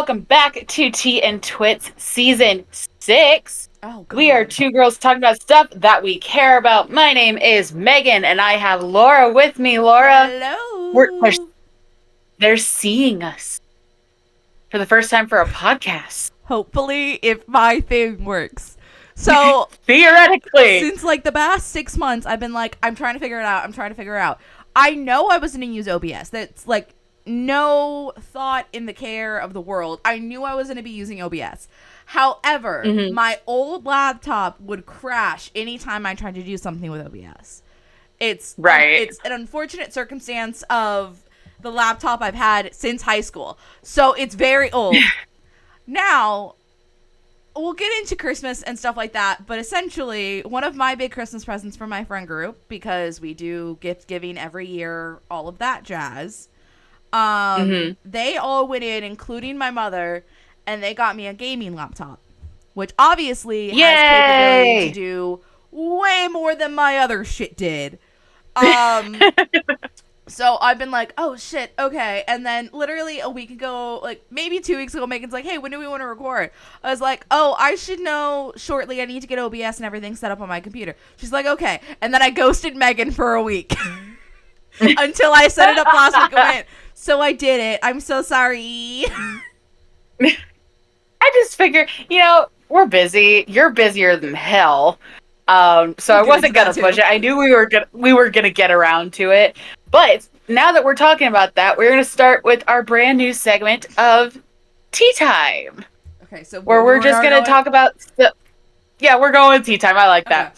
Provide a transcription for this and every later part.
welcome back to Tea and Twits Season 6. Oh, God. We are two girls talking about stuff that we care about. My name is Megan, and I have Laura with me. Laura, Hello. they're seeing us for the first time for a podcast. Hopefully, if my thing works. So, Theoretically. since like the past 6 months, I've been like, I'm trying to figure it out. I know I was going to use OBS. That's like no thought in the care of the world. I knew I was going to be using OBS. However, my old laptop would crash anytime I tried to do something with OBS. It's an unfortunate circumstance of the laptop I've had since high school. So it's very old. Now, we'll get into Christmas and stuff like that, but essentially, one of my big Christmas presents for my friend group, because we do gift giving every year, all of that jazz, they all went in, including my mother, and they got me a gaming laptop, which obviously has capability to do way more than my other shit did. So I've been like, oh shit, okay. And then literally a week ago, like maybe 2 weeks ago, Megan's like, hey, when do we want to record? I was like, oh, I should know shortly. I need to get OBS and everything set up on my computer. She's like, okay. And then I ghosted Megan for a week until I set it up last week and went, so I did it. I'm so sorry. I just figured, we're busy. You're busier than hell. So I wasn't gonna push it. I knew we were gonna get around to it. But now that we're talking about that, we're gonna start with our brand new segment of Tea Time. Okay, so where we're just gonna talk about yeah, we're going with Tea Time. I like that.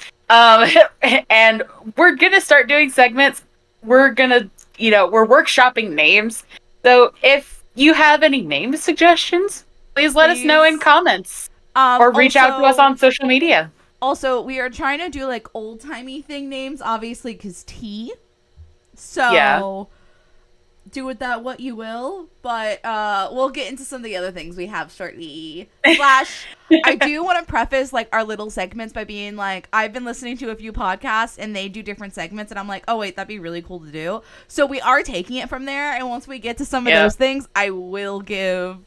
And we're gonna start doing segments. We're gonna, we're workshopping names. So if you have any name suggestions, please let us know in comments or reach out to us on social media. Also, we are trying to do like old-timey thing names, obviously, because tea. So, do with that what you will. But we'll get into some of the other things we have shortly. I do want to preface like our little segments by being like, I've been listening to a few podcasts and they do different segments. And I'm like, oh, wait, that'd be really cool to do. So we are taking it from there. And once we get to some of those things, I will give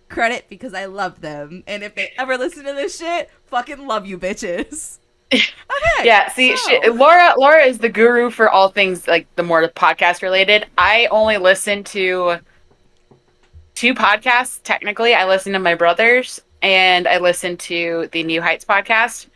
credit because I love them, and if they ever listen to this shit, fucking love you bitches. Okay. Yeah, see, Laura is the guru for all things like the more podcast related. I only listen to 2 podcasts technically. I listen to my brother's and I listen to the New Heights podcast.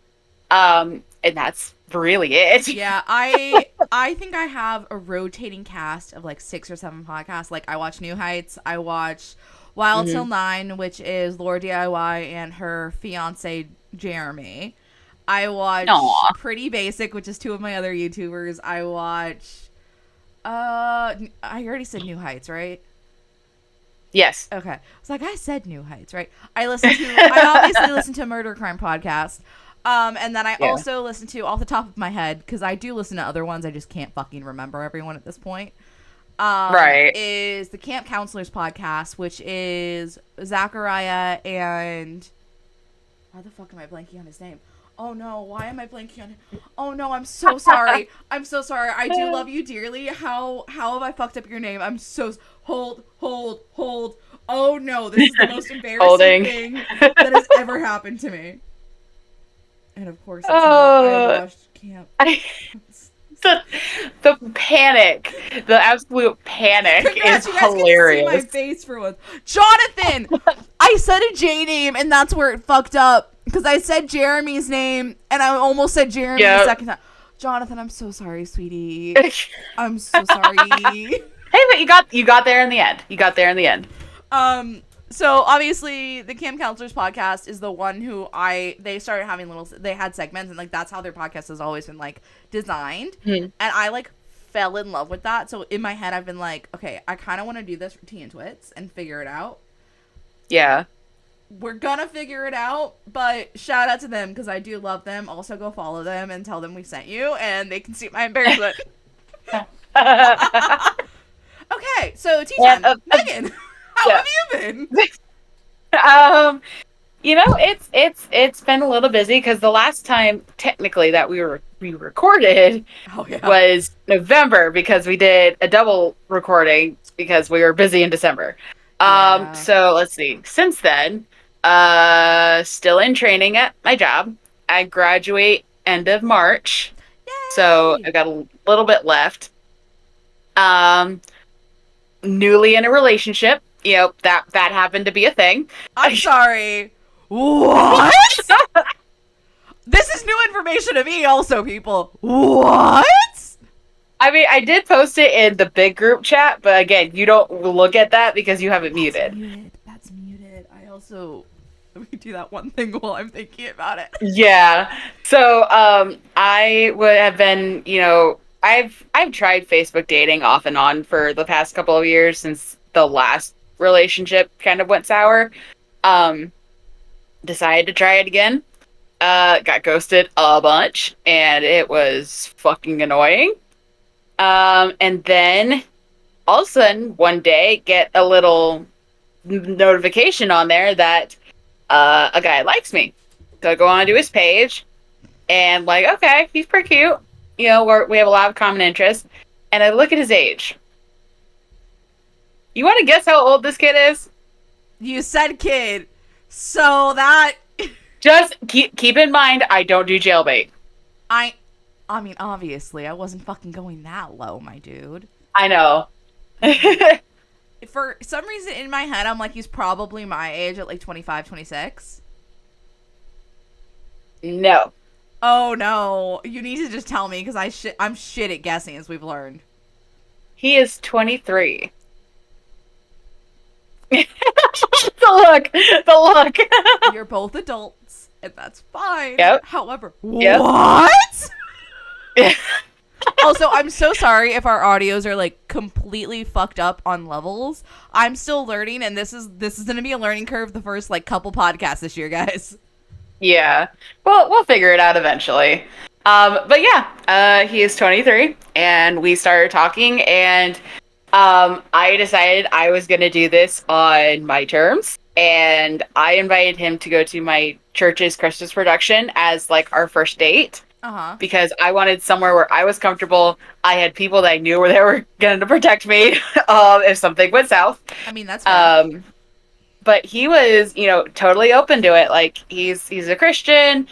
And that's really it. Yeah, I think I have a rotating cast of like 6 or 7 podcasts. Like I watch New Heights, I watch Wild Till 9, which is Laura DIY and her fiance Jeremy. I watch Pretty Basic, which is 2 of my other YouTubers. I watch I already said New Heights, right? Yes. Okay. It's like I said New Heights, right? I obviously listen to a murder crime podcast. And then I also listen to, off the top of my head, because I do listen to other ones, I just can't fucking remember everyone at this point. Is the Camp Counselors podcast, which is Zachariah and why the fuck am I blanking on his name? Oh no, why am I blanking on him? Oh no, I'm so sorry. I'm so sorry. I do love you dearly. How have I fucked up your name? I'm so hold. Oh no, this is the most embarrassing thing that has ever happened to me. And of course, I watched Camp. The panic, the absolute panic is hilarious. Get to see my face for once. Jonathan! I said a J name and that's where it fucked up. Because I said Jeremy's name and I almost said Jeremy the second time. Jonathan, I'm so sorry, sweetie. I'm so sorry. Hey, but you got there in the end. So obviously the Camp Counselors podcast is the one who they started having they had segments and like that's how their podcast has always been like designed. And I like fell in love with that. So in my head I've been like, okay, I kind of want to do this for Tea and Twits and figure it out. Yeah. We're gonna figure it out, but shout out to them because I do love them. Also go follow them and tell them we sent you and they can see my embarrassment. Okay, so Tea Time. Megan, how have you been? It's been a little busy because the last time technically that we recorded was November because we did a double recording because we were busy in December. Yeah. So let's see. Since then, still in training at my job. I graduate end of March, so Yay! I got a little bit left. Um, Newly in a relationship. That happened to be a thing. I'm sorry. What? This is new information to me, also, people. What? I mean, I did post it in the big group chat, but again, you don't look at that because you have it That's muted. muted. That's muted. I also. Let me do that one thing while I'm thinking about it. Yeah. So, I would have been, I've tried Facebook dating off and on for the past couple of years since the last relationship kind of went sour. Um, Decided to try it again. Got ghosted a bunch, and it was fucking annoying. And then all of a sudden, one day, get a little notification on there that a guy likes me. So I go on to his page, and like, okay, he's pretty cute. We have a lot of common interests. And I look at his age. You want to guess how old this kid is? You said kid. So that. Just keep in mind, I don't do jailbait. I. I mean, obviously, I wasn't fucking going that low, my dude. I know. For some reason in my head, I'm like, he's probably my age at like 25, 26. No. Oh no. You need to just tell me because I'm shit at guessing, as we've learned. He is 23. The look. The look. You're both adults, and that's fine. Yep. However, Yep. what? Also, I'm so sorry if our audios are like completely fucked up on levels. I'm still learning, and this is going to be a learning curve the first like couple podcasts this year, guys. Yeah. Well, we'll figure it out eventually. But yeah, he is 23, and we started talking, and I decided I was going to do this on my terms, and I invited him to go to my church's Christmas production as like our first date. Uh-huh. Because I wanted somewhere where I was comfortable. I had people that I knew where they were going to protect me if something went south. I mean, that's fair. But he was, totally open to it. Like he's a Christian.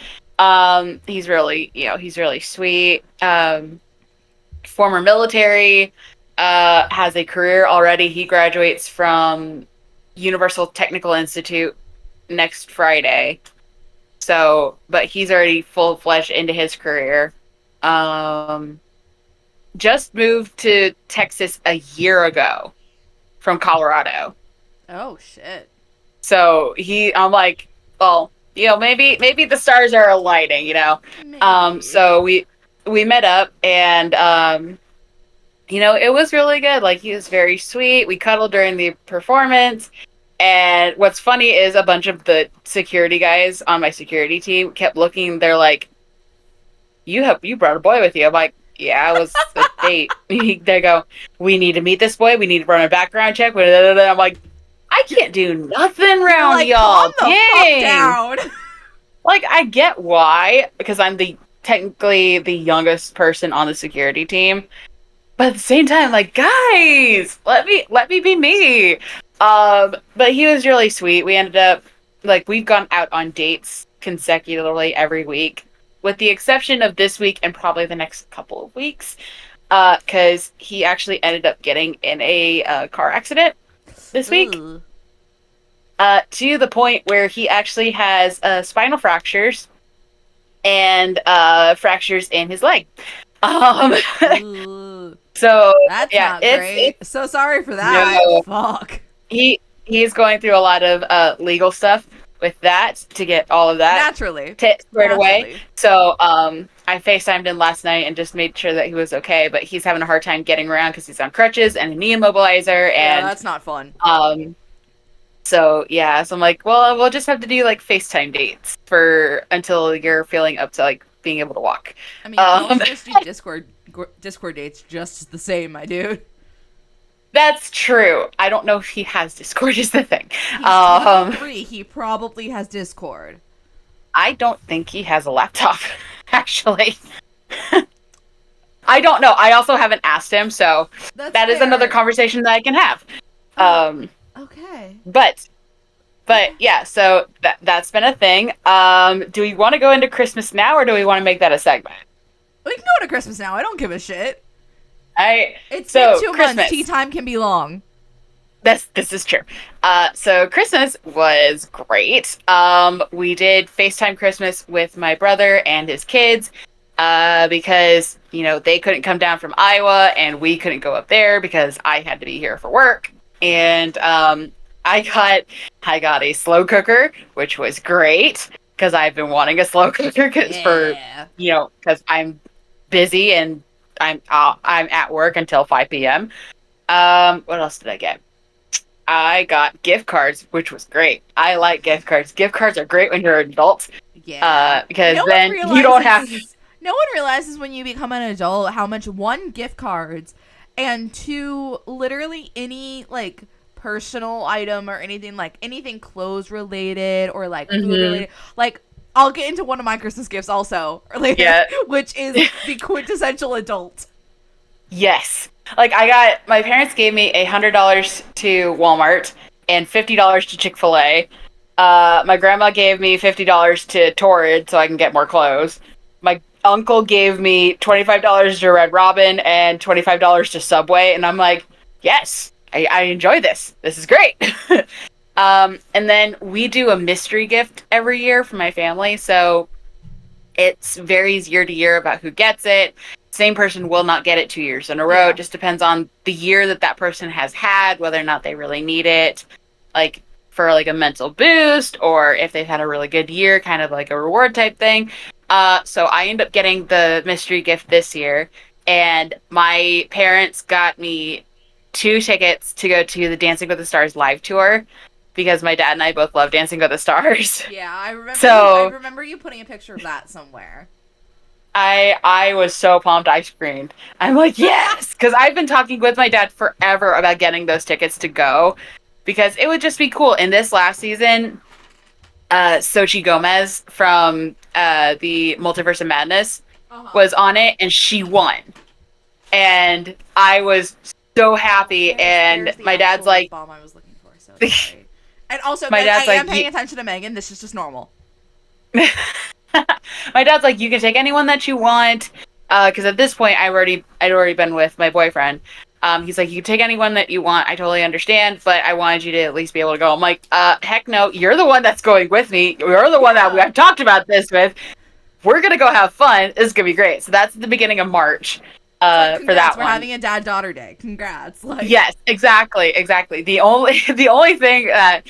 He's really sweet. Former military. Has a career already. He graduates from Universal Technical Institute next Friday. So, but he's already full-fledged into his career. Just moved to Texas a year ago from Colorado. Oh shit. So I'm like, well, maybe the stars are aligning, Maybe. So we met up, and it was really good. Like he was very sweet. We cuddled during the performance. And what's funny is a bunch of the security guys on my security team kept looking. They're like, you brought a boy with you. I'm like, yeah, it was a date. They go, we need to meet this boy. We need to run a background check. I'm like, I can't do nothing around like, y'all. calm the fuck down. Like, I get why, because I'm technically the youngest person on the security team. But at the same time, like, guys, let me be me. But he was really sweet. We ended up, like, we've gone out on dates consecutively every week, with the exception of this week and probably the next couple of weeks, because he actually ended up getting in a car accident this week, to the point where he actually has spinal fractures and fractures in his leg. So that's yeah, not great. it's so sorry for that. No. Fuck. He's going through a lot of legal stuff with that to get all of that Naturally. squared away. So I FaceTimed him last night and just made sure that he was okay, but he's having a hard time getting around because he's on crutches and a knee immobilizer, and yeah, that's not fun. So yeah, so I'm like, well, we'll just have to do like FaceTime dates until you're feeling up to like being able to walk. I mean, you can just do Discord dates just the same, my dude. That's true. I don't know if he has Discord is the thing. He's 23. He probably has Discord. I don't think he has a laptop, actually. I don't know. I also haven't asked him, so That's that is fair. another conversation that I can have. Okay. But Yeah. yeah, so that's been a thing. Do we want to go into Christmas now, or do we want to make that a segment? We can go to Christmas now. I don't give a shit. I It's been so 2 months. Tea Christmas. time can be long. This is true. So Christmas was great. We did FaceTime Christmas with my brother and his kids, because they couldn't come down from Iowa and we couldn't go up there because I had to be here for work. And I got I got a slow cooker, which was great because I've been wanting a slow cooker Yeah. because I'm busy and I'm at work until 5 p.m. What else did I get? I got gift cards, which was great. I like gift cards. Gift cards are great when you're an adult, Yeah. because then you don't have to. No one realizes when you become an adult how much, one, gift cards, and two, literally any like personal item or anything, like anything clothes related or like food related. Like, I'll get into one of my Christmas gifts also later, Yeah. which is the quintessential adult. Yes. Like my parents gave me $100 to Walmart and $50 to Chick-fil-A. My grandma gave me $50 to Torrid so I can get more clothes. My uncle gave me $25 to Red Robin and $25 to Subway, and I'm like, yes, I enjoy this. This is great. And then we do a mystery gift every year for my family, so it varies year to year about who gets it. Same person will not get it 2 years in a row. Yeah. It just depends on the year that person has had, whether or not they really need it, like for like a mental boost, or if they've had a really good year, kind of like a reward type thing. So I end up getting the mystery gift this year, and my parents got me 2 tickets to go to the Dancing with the Stars live tour because my dad and I both love Dancing with the Stars. Yeah, I So remember you putting a picture of that somewhere. I was so pumped. I screamed. I'm like, yes, because I've been talking with my dad forever about getting those tickets to go because it would just be cool. In this last season, Sochi Gomez from the Multiverse of Madness was on it, and she won, and I was so happy. And my dad's like, bomb I was looking for. So sorry. And also, my I dad's am like, paying attention to Megan. This is just normal. my dad's like, you can take anyone that you want, because at this point I'd already been with my boyfriend. He's like, you can take anyone that you want. I totally understand, but I wanted you to at least be able to go. I'm like, heck no, you're the one that's going with me. You're the one that I've talked about this with. We're gonna go have fun. This is gonna be great. So that's the beginning of March. Like, For that we're one. having a dad-daughter day. Congrats. Like, yes, exactly. The only thing that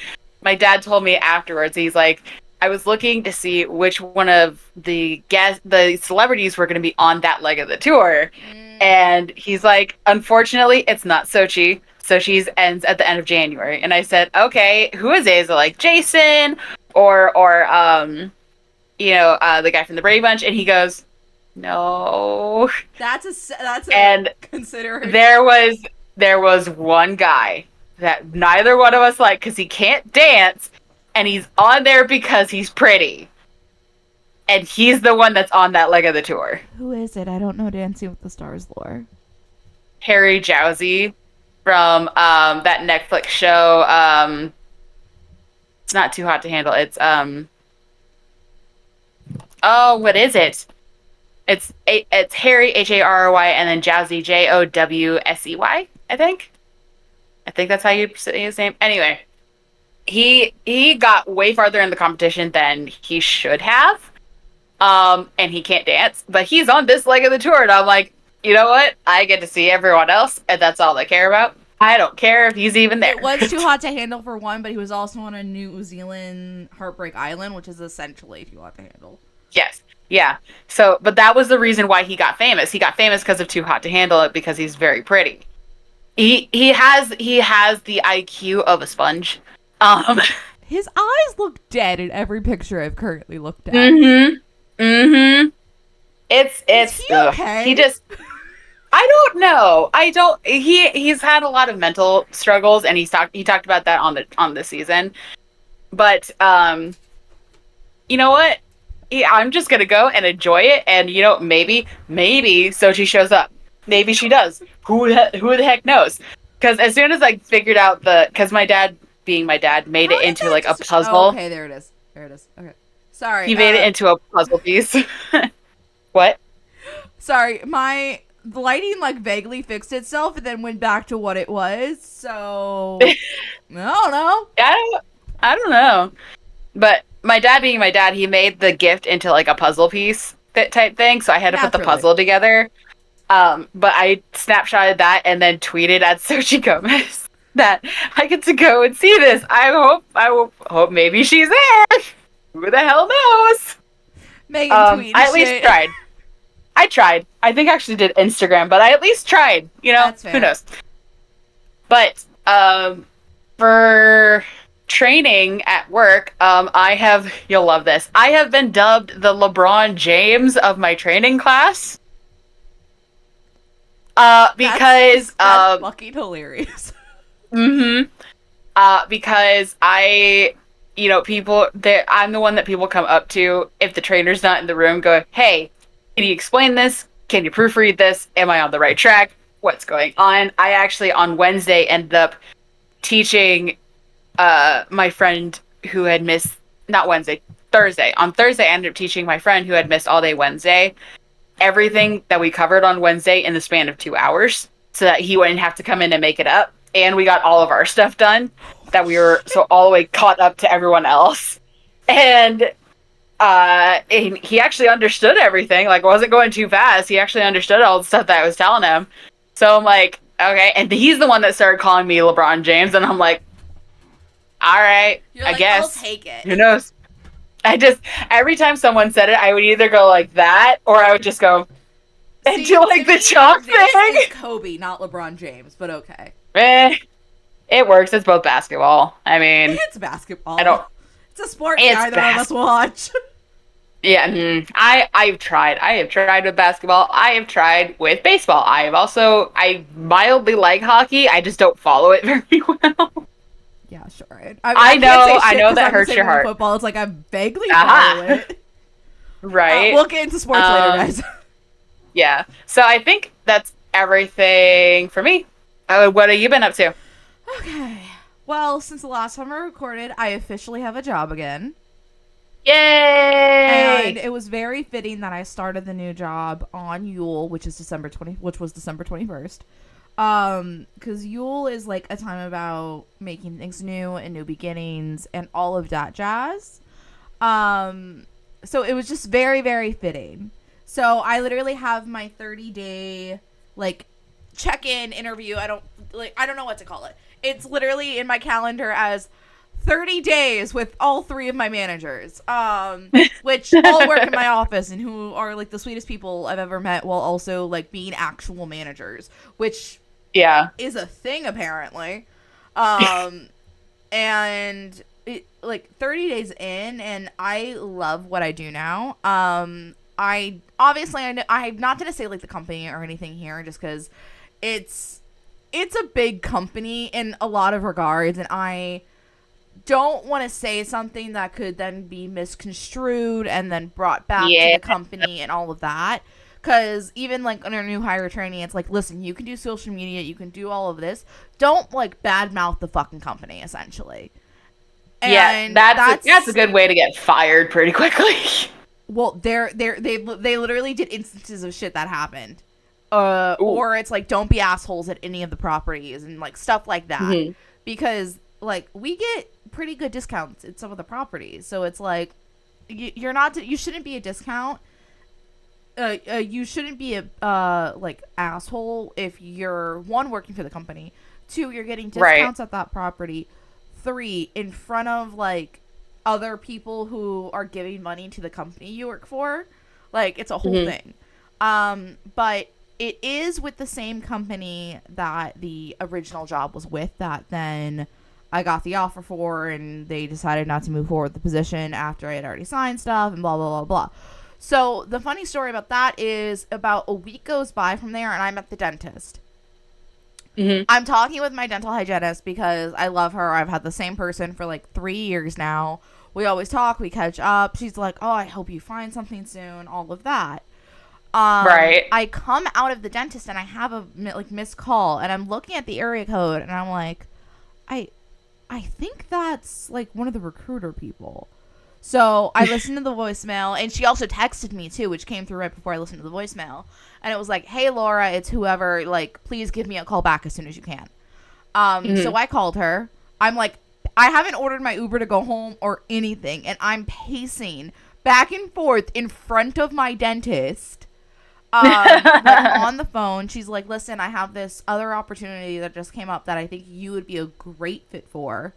my dad told me afterwards, he's like, I was looking to see which one of the celebrities were going to be on that leg of the tour, and he's like, unfortunately, it's not Sochi. Sochi's ends at the end of January, and I said, okay, who is it? Is it like Jason or the guy from the Brady Bunch? And he goes, no. that's and consideration. there was one guy that neither one of us like because he can't dance, and he's on there because he's pretty, and he's the one that's on that leg of the tour. Who is it? I don't know Dancing with the Stars lore. Harry Jowsey from that Netflix show. It's not Too Hot to Handle. It's what is it? It's Harry, Harry, and then Jowsey, Jowsey. I think that's how you say his name. Anyway, he got way farther in the competition than he should have, and he can't dance, but he's on this leg of the tour, and I'm like, you know what? I get to see everyone else, and that's all I care about. I don't care if he's even there. It was Too Hot to Handle for one, but he was also on a New Zealand Heartbreak Island, which is essentially Too Hot to Handle. Yes. Yeah. So, but that was the reason why he got famous. He got famous because of Too Hot to Handle It, because he's very pretty. He has the IQ of a sponge. His eyes look dead in every picture I've currently looked at. It's Is he okay? He just, I don't know. He's had a lot of mental struggles, and he talked about that on the season. But you know what? Yeah, I'm just gonna go and enjoy it, and maybe Sochi shows up. Maybe she does. Who the heck knows? Because as soon as I figured out because my dad being my dad, made How it did into that like a just? Oh, puzzle. okay, there it is. There it is. Okay, sorry. He made it into a puzzle piece. What? Sorry. My the lighting like vaguely fixed itself and then went back to what it was. So I don't know. I don't know. But my dad being my dad, he made the gift into like a puzzle piece type thing, so I had to put the Naturally. puzzle together. But I snapshotted that and then tweeted at Sochi Gomez that I get to go and see this. I hope maybe she's there. Who the hell knows? Megan tweeting I at least shit. tried. I tried. I think I actually did Instagram, but I at least tried. That's Who fair. knows? But for training at work, you'll love this. I have been dubbed the LeBron James of my training class. Because That's fucking hilarious. mm-hmm. Because I'm the one that people come up to if the trainer's not in the room, go, hey, can you explain this? Can you proofread this? Am I on the right track? What's going on? I actually on Wednesday ended up teaching my friend who had missed, not Wednesday, Thursday. On Thursday, I ended up teaching my friend who had missed all day Wednesday everything that we covered on Wednesday in the span of 2 hours so that he wouldn't have to come in and make it up. And we got all of our stuff done that we were so all the way caught up to everyone else. And he actually understood everything. Like, it wasn't going too fast. He actually understood all the stuff that I was telling him. So I'm like, okay. And he's the one that started calling me LeBron James. And I'm like, all right, You're I like, guess. I'll take it. Who knows? Every time someone said it, I would either go like that or I would just go and do like the chalk thing. This is Kobe, not LeBron James, but okay. It works. It's both basketball. I mean, It's basketball. It's a sport neither of us watch. Yeah, I've tried. I have tried with basketball. I have tried with baseball. I mildly like hockey. I just don't follow it very well. Yeah, sure. I know that hurts your heart. Football, it's like I vaguely follow it. Right. We'll get into sports later, guys. Yeah. So I think that's everything for me. What have you been up to? Okay. Well, since the last time I recorded, I officially have a job again. Yay! And it was very fitting that I started the new job on Yule, which was December 21st. Because Yule is like a time about making things new and new beginnings and all of that jazz. So it was just very, very fitting. So I literally have my 30-day like check-in interview. I don't know what to call it. It's literally in my calendar as 30 days with all three of my managers, which all work in my office and who are like the sweetest people I've ever met, while also like being actual managers, which is a thing apparently. And it like 30 days in, and I love what I do now. I I'm not gonna say like the company or anything here, just because it's a big company in a lot of regards, and I don't want to say something that could then be misconstrued and then brought back to the company and all of that. Because even like under new hire training, it's like, listen, you can do social media, you can do all of this. Don't like badmouth the fucking company, essentially. And that's a good way to get fired pretty quickly. Well, they literally did instances of shit that happened. Or it's like, don't be assholes at any of the properties and like stuff like that. Mm-hmm. Because like we get pretty good discounts at some of the properties, so it's like you shouldn't be a discount. You shouldn't be a like asshole if you're one, working for the company, two, you're getting discounts at that property, three, in front of like other people who are giving money to the company you work for. Like, it's a whole thing. But it is with the same company that the original job was with, that then I got the offer for, and they decided not to move forward with the position after I had already signed stuff and blah, blah, blah, blah. So the funny story about that is about a week goes by from there and I'm at the dentist. Mm-hmm. I'm talking with my dental hygienist because I love her. I've had the same person for like 3 years now. We always talk. We catch up. She's like, oh, I hope you find something soon. All of that. I come out of the dentist and I have a like missed call, and I'm looking at the area code and I'm like, I think that's like one of the recruiter people. So I listened to the voicemail, and she also texted me too, which came through right before I listened to the voicemail. And it was like, "Hey Laura, it's whoever. Like, please give me a call back as soon as you can." Mhm. So I called her. I'm like, I haven't ordered my Uber to go home or anything, and I'm pacing back and forth in front of my dentist. We're on the phone. She's like, "Listen, I have this other opportunity that just came up that I think you would be a great fit for.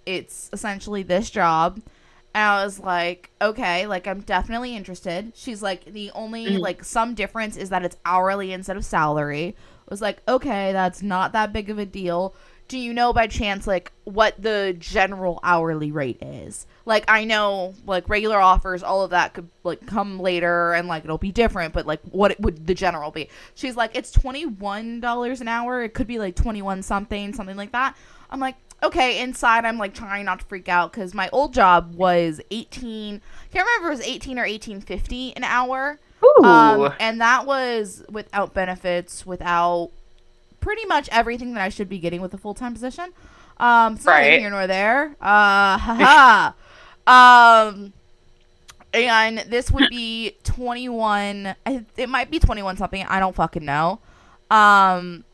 It's essentially this job." And I was like, "Okay, like I'm definitely interested." She's like, "The only Mhm. like some difference is that it's hourly instead of salary." I was like, "Okay, that's not that big of a deal. Do you know by chance like what the general hourly rate is?" Like I know like regular offers, all of that could like come later and like it'll be different, but like what it would the general be? She's like, "It's $21 an hour. It could be like 21 something like that." I'm like, okay, inside I'm like trying not to freak out because my old job was 18. Can't remember if it was 18 or 18.50 an hour. Ooh. And that was without benefits, without pretty much everything that I should be getting with a full time position. It's not neither Right. here nor there. Haha. Um, and this would be 21. It might be 21 something. I don't fucking know. Um,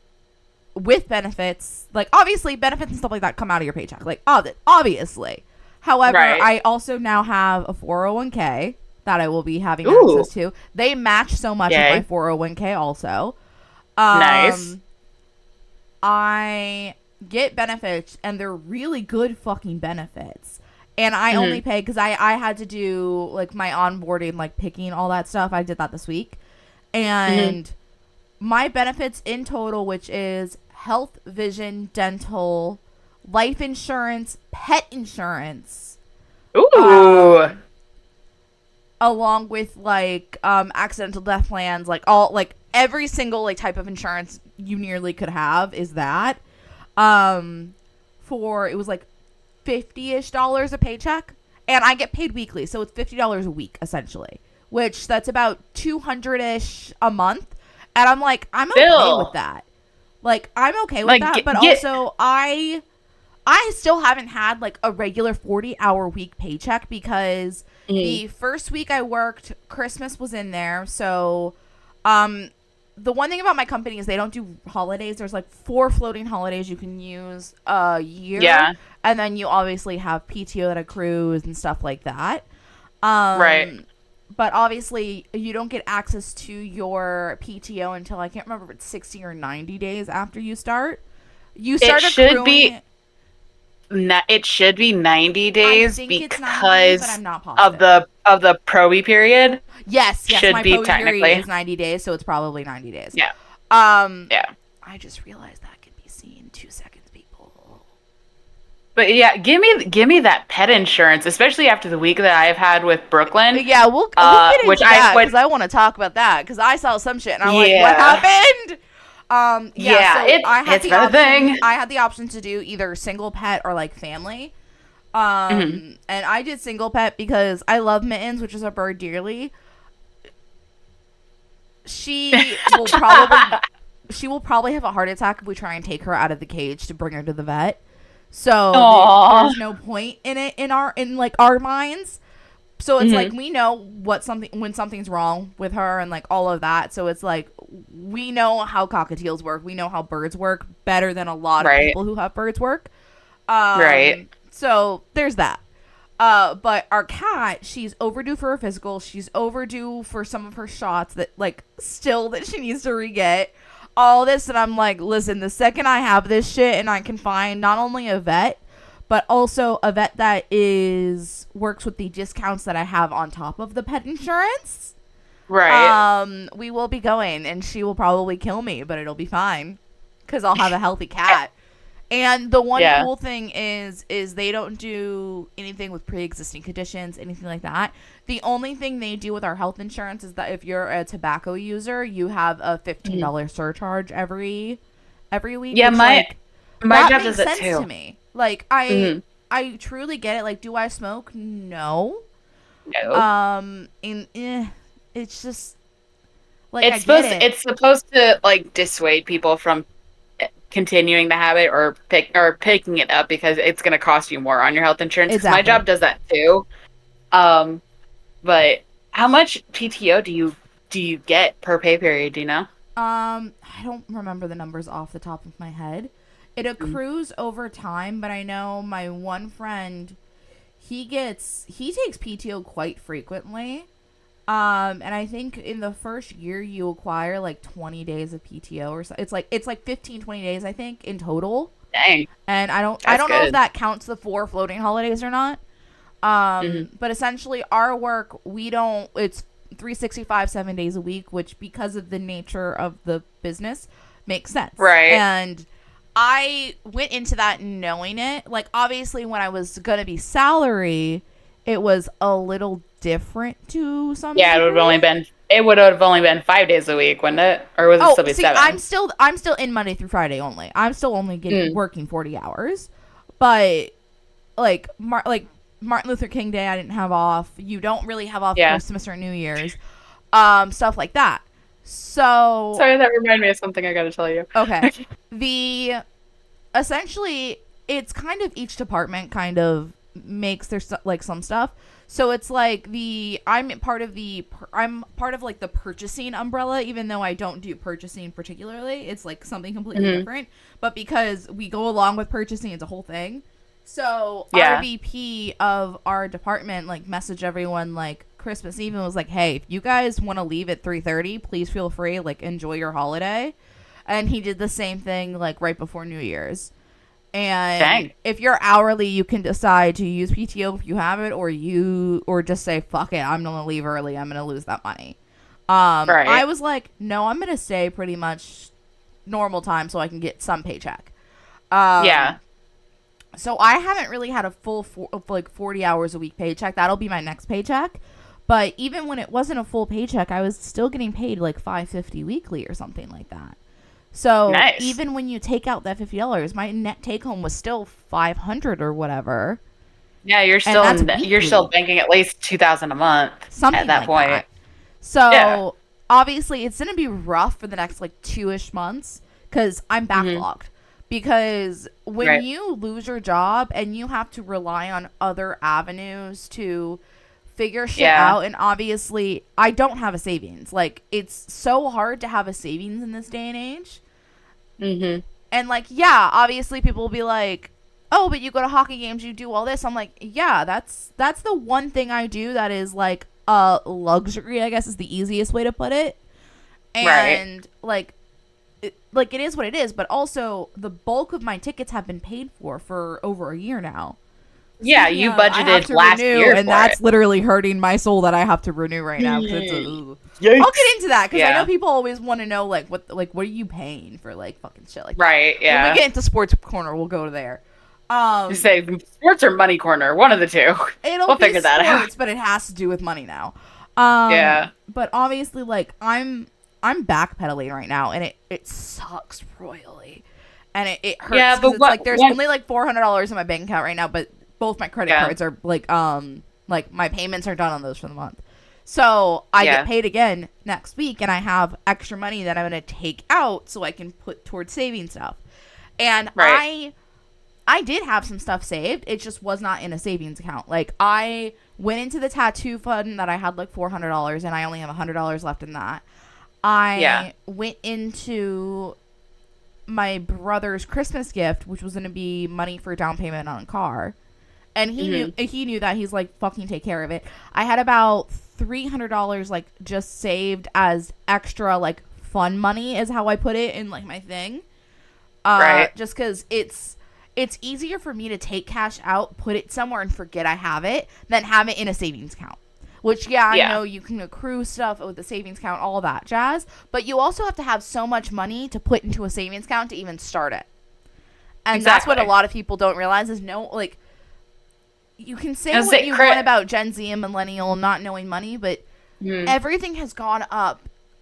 with benefits, like obviously benefits and stuff like that come out of your paycheck, like obviously. However, Right. I also now have a 401k that I will be having access Ooh. to. They match so much with my Yay. 401k also. Nice. Um, I get benefits and they're really good fucking benefits. And I only Mhm. pay because I had to do like my onboarding, like picking all that stuff. I did that this week. Mhm. And my benefits in total, which is health, vision, dental, life insurance, pet insurance, Ooh. um, along with like accidental death plans, like all like every single like type of insurance you nearly could have is that. Um, for it was like $50-ish a paycheck, and I get paid weekly, so it's $50 a week essentially, which that's about 200-ish a month. And I'm like, I'm okay with Still, that. Like, I'm okay with like that, but get. also I still haven't had like a regular 40-hour week paycheck because Mhm. the first week I worked, Christmas was in there. So, um, the one thing about my company is they don't do holidays. There's like 4 floating holidays you can use a year, Yeah. and then you obviously have PTO that accrues and stuff like that. Right. Um, but obviously you don't get access to your PTO until I can't remember if it's 60 or 90 days after you start. You It start should be. accruing. It should be 90 I days think it's 90, but because I'm not of positive. the proby period. Yes, Should my be probing period technically. is 90 days, so it's probably 90 days. Yeah. Um, Yeah. I just realized that could be seen 2 seconds, people. But yeah, give me that pet insurance, especially after the week that I've had with Brooklyn. Yeah, we'll get Which into I that would. because I want to talk about that because I saw some shit and I'm like, what Yeah. happened? Yeah, Yeah. so I had It's the been a option. thing. I had the option to do either single pet or like family. Mhm. And I did single pet because I love Mittens, which is a bird dearly. She will probably she will probably have a heart attack if we try and take her out of the cage to bring her to the vet. So Aw. there's no point in it in like our minds. So it's like Mhm. we know what something when something's wrong with her and like all of that. So it's like we know how cockatiels work. We know how birds work better than a lot of Right. people who have birds work. Right. So there's that. But our cat, she's overdue for a physical. She's overdue for some of her shots that like still that she needs to re-get. All this, and I'm like, listen, the second I have this shit and I can find not only a vet, but also a vet that is works with the discounts that I have on top of the pet insurance. Right. We will be going, and she will probably kill me, but it'll be fine because I'll have a healthy cat. And the one Yeah. cool thing is they don't do anything with pre-existing conditions, anything like that. The only thing they do with our health insurance is that if you're a tobacco user, you have a Mhm. $15 surcharge every week, Yeah, which like my that job makes does it sense to too. me. Like Mhm. I truly get it. Like, do I smoke? No. No. And it's just like I get it. It's supposed to like dissuade people from continuing the habit or picking it up because it's going to cost you more on your health insurance. Because my Exactly. job does that too. Um, but how much PTO do you get per pay period? Do you know? I don't remember the numbers off the top of my head. It Mm. accrues over time, but I know my one friend, he takes PTO quite frequently. And I think in the first year you acquire like 20 days of PTO or so. It's like 15, 20 days I think in total. Dang, And I that's don't know if good. that counts the 4 floating holidays or not. Hmm. But essentially our work, we don't it's 365 7 days a week, which because of the nature of the business makes sense. Right. And I went into that knowing it. Like obviously when I was going to be salary, it was a little different to some Yeah, degree. it would have only been 5 days a week, wouldn't it? Or would it Oh, still be see, I'm 7? still I'm still in Monday through Friday only. I'm still only Mm. working 40 hours. But like Martin Luther King Day I didn't have off. You don't really have off Yeah. Christmas or New Year's. Stuff like that. So, Sorry, that reminded me of something I got to tell you. okay. The essentially it's kind of each department kind of makes their like some stuff. So it's like I'm part of like the purchasing umbrella, even though I don't do purchasing particularly. It's like something completely Hmm. different. But because we go along with purchasing, it's a whole thing. So our Yeah. VP of our department like messaged everyone like Christmas Eve and was like, "Hey, if you guys want to leave at 3:30, please feel free. Like enjoy your holiday." And he did the same thing like right before New Year's. And Dang. if you're hourly, you can decide to use PTO if you have it, or just say fuck it, I'm gonna leave early. I'm gonna lose that money. I Right. was like, no, I'm gonna stay pretty much normal time so I can get some paycheck. Yeah. Um, so I haven't really had a full like 40 hours a week paycheck. That'll be my next paycheck. But even when it wasn't a full paycheck, I was still getting paid like 550 weekly or something like that. So Nice. even when you take out that $50, my net take home was still 500 or whatever, Yeah, and that's you're still weekly, banking at least 2,000 a month at something that like point. that. Yeah. So obviously it's gonna be rough for the next like 2-ish months because I'm Hmm. backlogged. Because when Right. you lose your job and you have to rely on other avenues to figure shit Yeah. out, and obviously I don't have a savings. Like it's so hard to have a savings in this day and age. Hmm. And like, yeah, obviously people will be like, "Oh, but you go to hockey games, you do all this." I'm like, "Yeah, that's the one thing I do that is like a luxury, I guess is the easiest way to put it." Right. And like it is what it is, but also the bulk of my tickets have been paid for over a year now. Yeah, Speaking you of, I have budgeted to last renew, year and for it. that's literally hurting my soul that I have to renew right now because it's a. Mm. Ugh. I'll Yikes. get into that because I know Yeah. people always want to know what are you paying for like fucking shit like that. Right. When we Yeah. get into sports corner, we'll go there. You Um, say sports or money corner, one of the two. it'll We'll be figure that out. sports, but it has to do with money now. Yeah. But obviously, like I'm backpedaling right now, and it sucks royally, and it hurts Yeah, because but it's what like there's one only like $400 in my bank account right now, but both my credit yeah. cards are like my payments are done on those for the month. So I get Yeah. paid again next week, and I have extra money that I'm gonna take out so I can put towards saving stuff. And Right. I did have some stuff saved. It just was not in a savings account. Like I went into the tattoo fund that I had like $400, and I only have $100 left in that. Yeah. I went into my brother's Christmas gift, which was going to be money for down payment on a car, and Hmm. he knew that. He's like, fucking take care of it. I had about $300 like just saved as extra like fun money, is how I put it in like my thing. Right. Just because it's easier for me to take cash out, put it somewhere, and forget I have it than have it in a savings account. Which, yeah, I Yeah. know you can accrue stuff with the savings account, all that jazz, but you also have to have so much money to put into a savings account to even start it. And that's what a Exactly. lot of people don't realize is no, like, you can say And what say you want crit. about Gen Z and millennial not knowing money, but Mhm. everything has gone up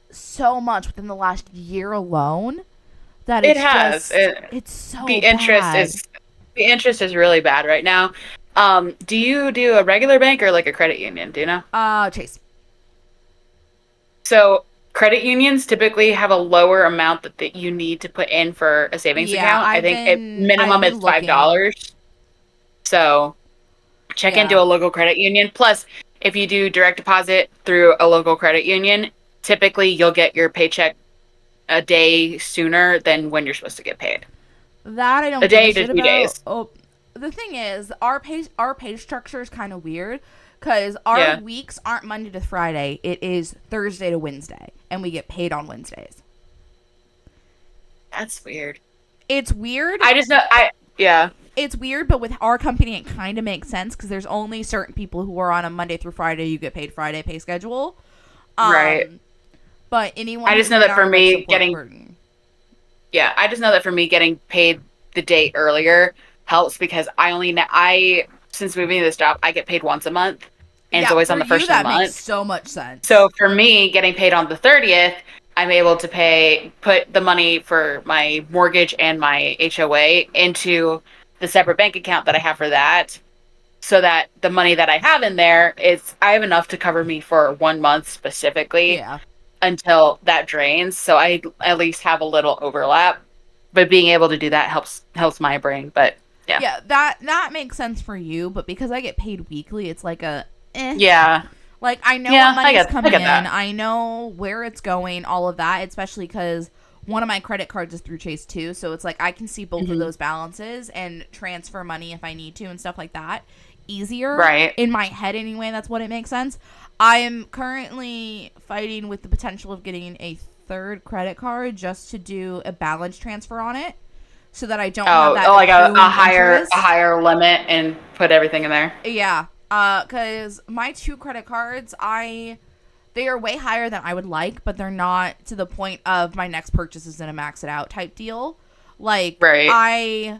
so much within the last year alone that It has. it's The so interest bad. is the interest is really bad right now. Do you do a regular bank or like a credit union? Do you know? Chase. So credit unions typically have a lower amount that you need to put in for a savings Yeah, account. I think I've minimum been is looking. $5. So check into Yeah. a local credit union. Plus, if you do direct deposit through a local credit union, typically you'll get your paycheck a day sooner than when you're supposed to get paid. That I A don't give a day to shit two about. days. Oh, the thing is, our pay structure is kind of weird because our Yeah, weeks aren't Monday to Friday. It is Thursday to Wednesday, and we get paid on Wednesdays. that's weird. It's weird. I just know I yeah, It's weird, but with our company, it kind of makes sense because there's only certain people who are on a Monday through Friday. You get paid Friday pay schedule. right. Um, but anyone I just who's know in that for our like me support getting burden. yeah, I just know that for me getting paid the day earlier helps because I since moving to this job, I get paid once a month and it's Yeah, always for on the you first of the that makes month. so much sense. So for me, getting paid on the 30th, I'm able to put the money for my mortgage and my HOA into the separate bank account that I have for that. So that the money that I have in there I have enough to cover me for 1 month specifically Yeah. until that drains. So I at least have a little overlap. But being able to do that helps my brain. But yeah. Yeah, that makes sense for you, but because I get paid weekly, it's like a eh. Yeah. Like I know what Yeah, money's I coming get in, that. I know where it's going, all of that, especially because one of my credit cards is through Chase too, so it's like I can see both of Hmm. those balances and transfer money if I need to and stuff like that easier Right. in my head anyway. That's what it makes sense. I am currently fighting with the potential of getting a third credit card just to do a balance transfer on it so that I don't have that Like accruing a interest. higher limit and put everything in there. Yeah. Cause my two credit cards, they are way higher than I would like, but they're not to the point of my next purchase is gonna max it out type deal. Like Right.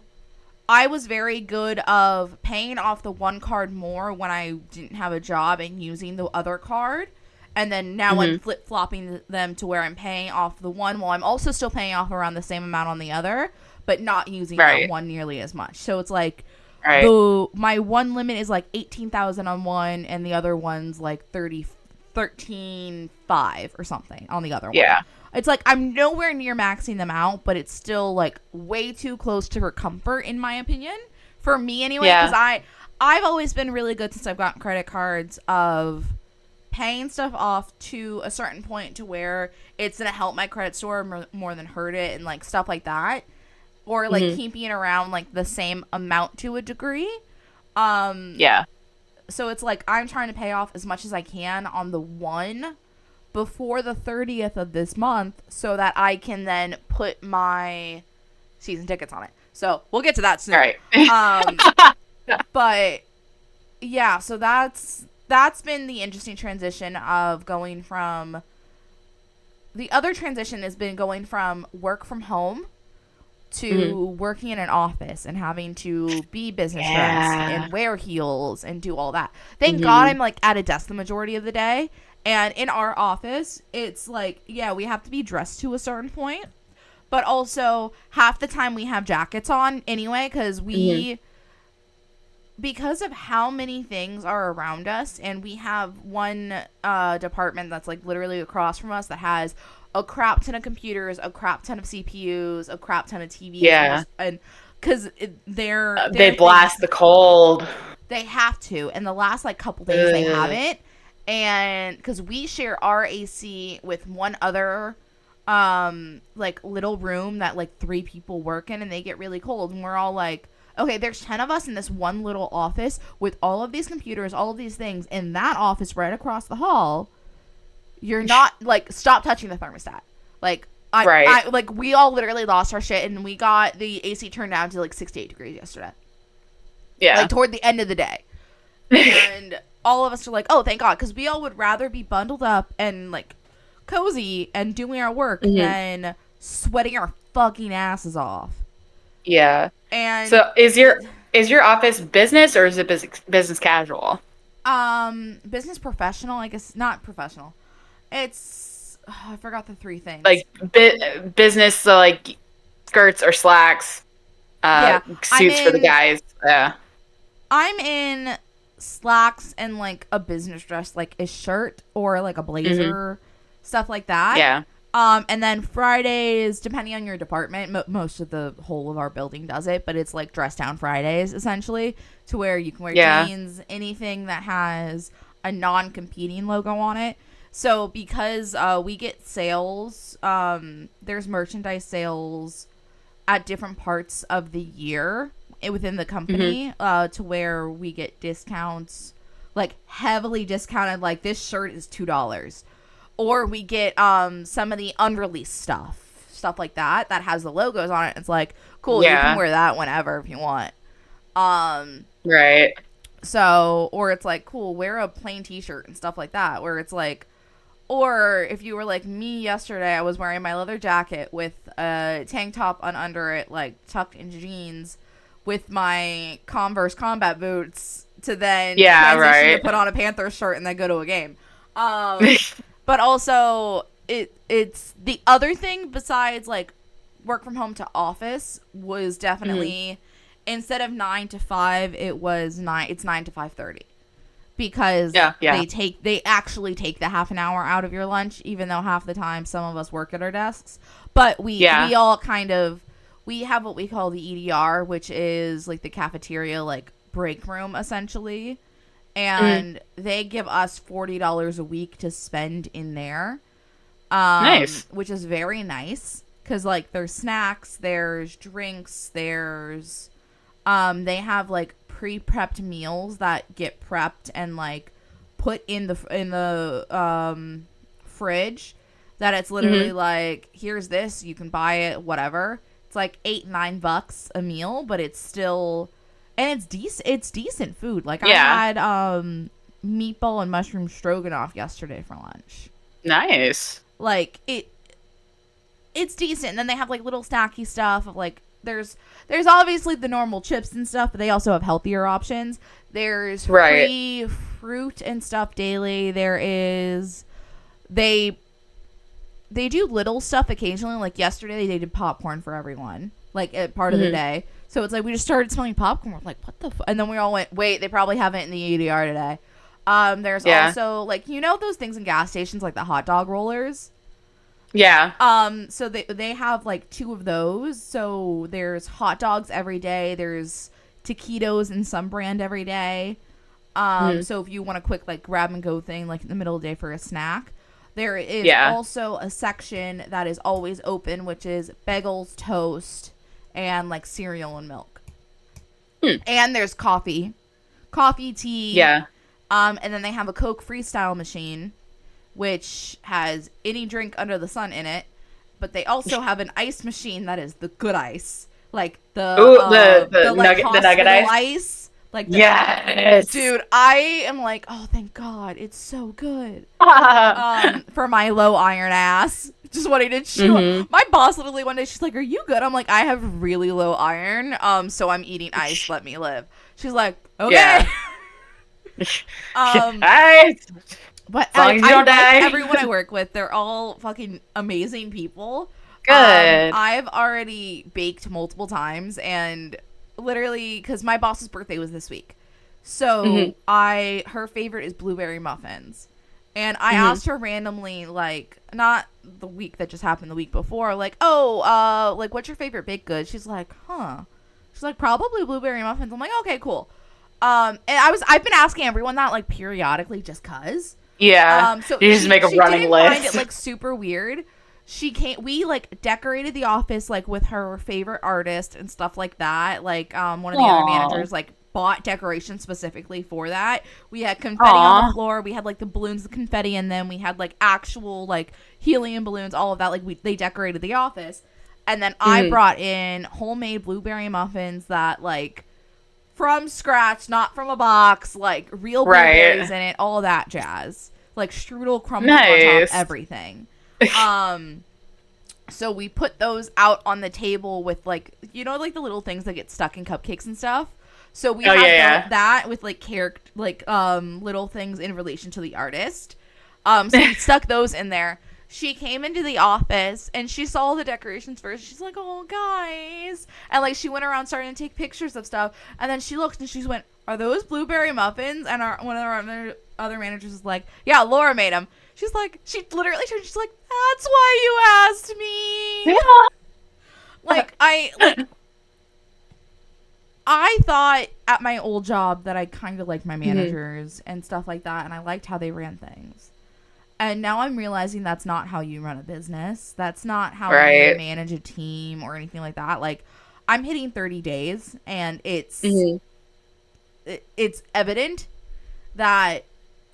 I was very good of paying off the one card more when I didn't have a job and using the other card. And then now I'm Hmm. flip flopping them to where I'm paying off the one while I'm also still paying off around the same amount on the other, but not using that Right. one nearly as much. So it's like Right. the my one limit is like 18,000 on one and the other one's like 13,500 or something on the other one. Yeah. It's like I'm nowhere near maxing them out, but it's still like way too close to her comfort in my opinion. For me anyway, Yeah. cuz I've always been really good since I've gotten credit cards of paying stuff off to a certain point to where it's going to help my credit score more than hurt it and like stuff like that, or like Hmm. keeping it around like the same amount to a degree. Um, Yeah. so it's like I'm trying to pay off as much as I can on the one before the 30th of this month so that I can then put my season tickets on it. So we'll get to that soon. All right. Um, but yeah, so that's been the interesting transition of going from the other transition has been going from work from home to working in an office and having to be business dressed Yeah. and wear heels and do all that. Thank Hmm. God I'm like at a desk the majority of the day. And in our office, it's like, yeah, we have to be dressed to a certain point, but also half the time we have jackets on anyway Hmm. because of how many things are around us, and we have one department that's like literally across from us that has a crap ton of computers, a crap ton of CPUs, a crap ton of TVs, Yeah. and because They their blast things the cold. they have to, and the last like couple days they Ugh. haven't, and because we share our AC with one other like little room that like three people work in, and they get really cold, and we're all like, okay, there's 10 of us in this one little office with all of these computers, all of these things in that office right across the hall. You're not like, stop touching the thermostat. Like Right. I like we all literally lost our shit, and we got the AC turned down to like 68 degrees yesterday, Yeah. like toward the end of the day. And all of us are like, oh, thank God, because we all would rather be bundled up and like cozy and doing our work Hmm. than sweating our fucking asses off. Yeah. And So is your office business or is it business casual? business professional, I guess. Not professional. It's I forgot the three things. Like business, so like skirts or slacks, Yeah, I'm suits for the in guys. Yeah. I'm in slacks and like a business dress, like a shirt or like a Hmm. blazer, stuff like that. Yeah. And then Fridays, depending on your department, most of the whole of our building does it, but it's like dress down Fridays, essentially, to where you can wear Yeah. jeans, anything that has a non-competing logo on it. So because we get sales, there's merchandise sales at different parts of the year within the company, to where we get discounts, like heavily discounted, like this shirt is $2. Or we get some of the unreleased stuff like that has the logos on it. It's like, cool, you can wear that whenever if you want. Right. So, or it's like, cool, wear a plain t-shirt and stuff like that, where it's like, or if you were like me yesterday, I was wearing my leather jacket with a tank top on under it, like tucked into jeans, with my Converse combat boots to then transition to put on a Panthers shirt and then go to a game. But also, it's the other thing besides like work from home to office was definitely instead of 9 to 5, it's 9 to 5:30. Because they actually take the half an hour out of your lunch, even though half the time some of us work at our desks. But we all kind of, we have what we call the EDR, which is like the cafeteria, like break room essentially. And they give us $40 a week to spend in there. Nice. Which is very nice. Because like there's snacks, there's drinks, there's, they have like pre-prepped meals that get prepped and like put in the fridge, that it's literally like, here's this, you can buy it, whatever. It's like $8-9 a meal, but it's still, and it's decent food. Like I had meatball and mushroom stroganoff yesterday for lunch. Nice. Like it's decent. And then they have like little snacky stuff of like, there's obviously the normal chips and stuff, but they also have healthier options. There's free fruit and stuff daily. There is, they do little stuff occasionally. Like yesterday, they did popcorn for everyone, like at part of the day. So it's like we just started smelling popcorn. We're like, what the? And then we all went, wait, they probably have it in the EDR today. There's also like, you know, those things in gas stations, like the hot dog rollers. Yeah. So they have like 2 of those. So there's hot dogs every day. There's taquitos and some brand every day. So if you want a quick like grab and go thing, like in the middle of the day for a snack, there is also a section that is always open, which is bagels, toast, and like cereal and milk. And there's coffee, tea. Yeah. And then they have a Coke Freestyle machine, which has any drink under the sun in it. But they also have an ice machine that is the good ice, like the nugget ice. Like yes, dude, I am like, oh, thank God, it's so good. For my low iron ass, just wanting to chill. My boss literally one day, she's like, "Are you good?" I'm like, "I have really low iron, so I'm eating ice. Let me live." She's like, "Okay." Ice. But as long as you don't die. Everyone I work with, they're all fucking amazing people. Good. I've already baked multiple times, and literally, because my boss's birthday was this week, so her favorite is blueberry muffins, and I asked her randomly, like, not the week that just happened, the week before, like, like, what's your favorite baked good? She's like, she's like, probably blueberry muffins. I'm like, okay, cool. And I've been asking everyone that like periodically, just cause. Yeah. So you just make a running list. Find it like super weird. We like decorated the office like with her favorite artist and stuff like that. Like one of the other managers like bought decorations specifically for that. We had confetti on the floor. We had like the balloons, the confetti in them. We had like actual like helium balloons, all of that. Like they decorated the office. And then I brought in homemade blueberry muffins that like from scratch, not from a box, like real blueberries in it, all that jazz. Like strudel crumble on top, everything. So we put those out on the table with like, you know, like the little things that get stuck in cupcakes and stuff. So we have that with like little things in relation to the artist. So we stuck those in there. She came into the office and she saw the decorations first. She's like, "Oh, guys." And like she went around starting to take pictures of stuff. And then she looked and she went, "Are those blueberry muffins?" And one of our other managers was like, "Yeah, Laura made them." She's like, she literally, she's like, that's why you asked me. Like, I thought at my old job that I kind of liked my managers and stuff like that, and I liked how they ran things. And now I'm realizing that's not how you run a business. That's not how you manage a team or anything like that. Like, I'm hitting 30 days, and it's evident that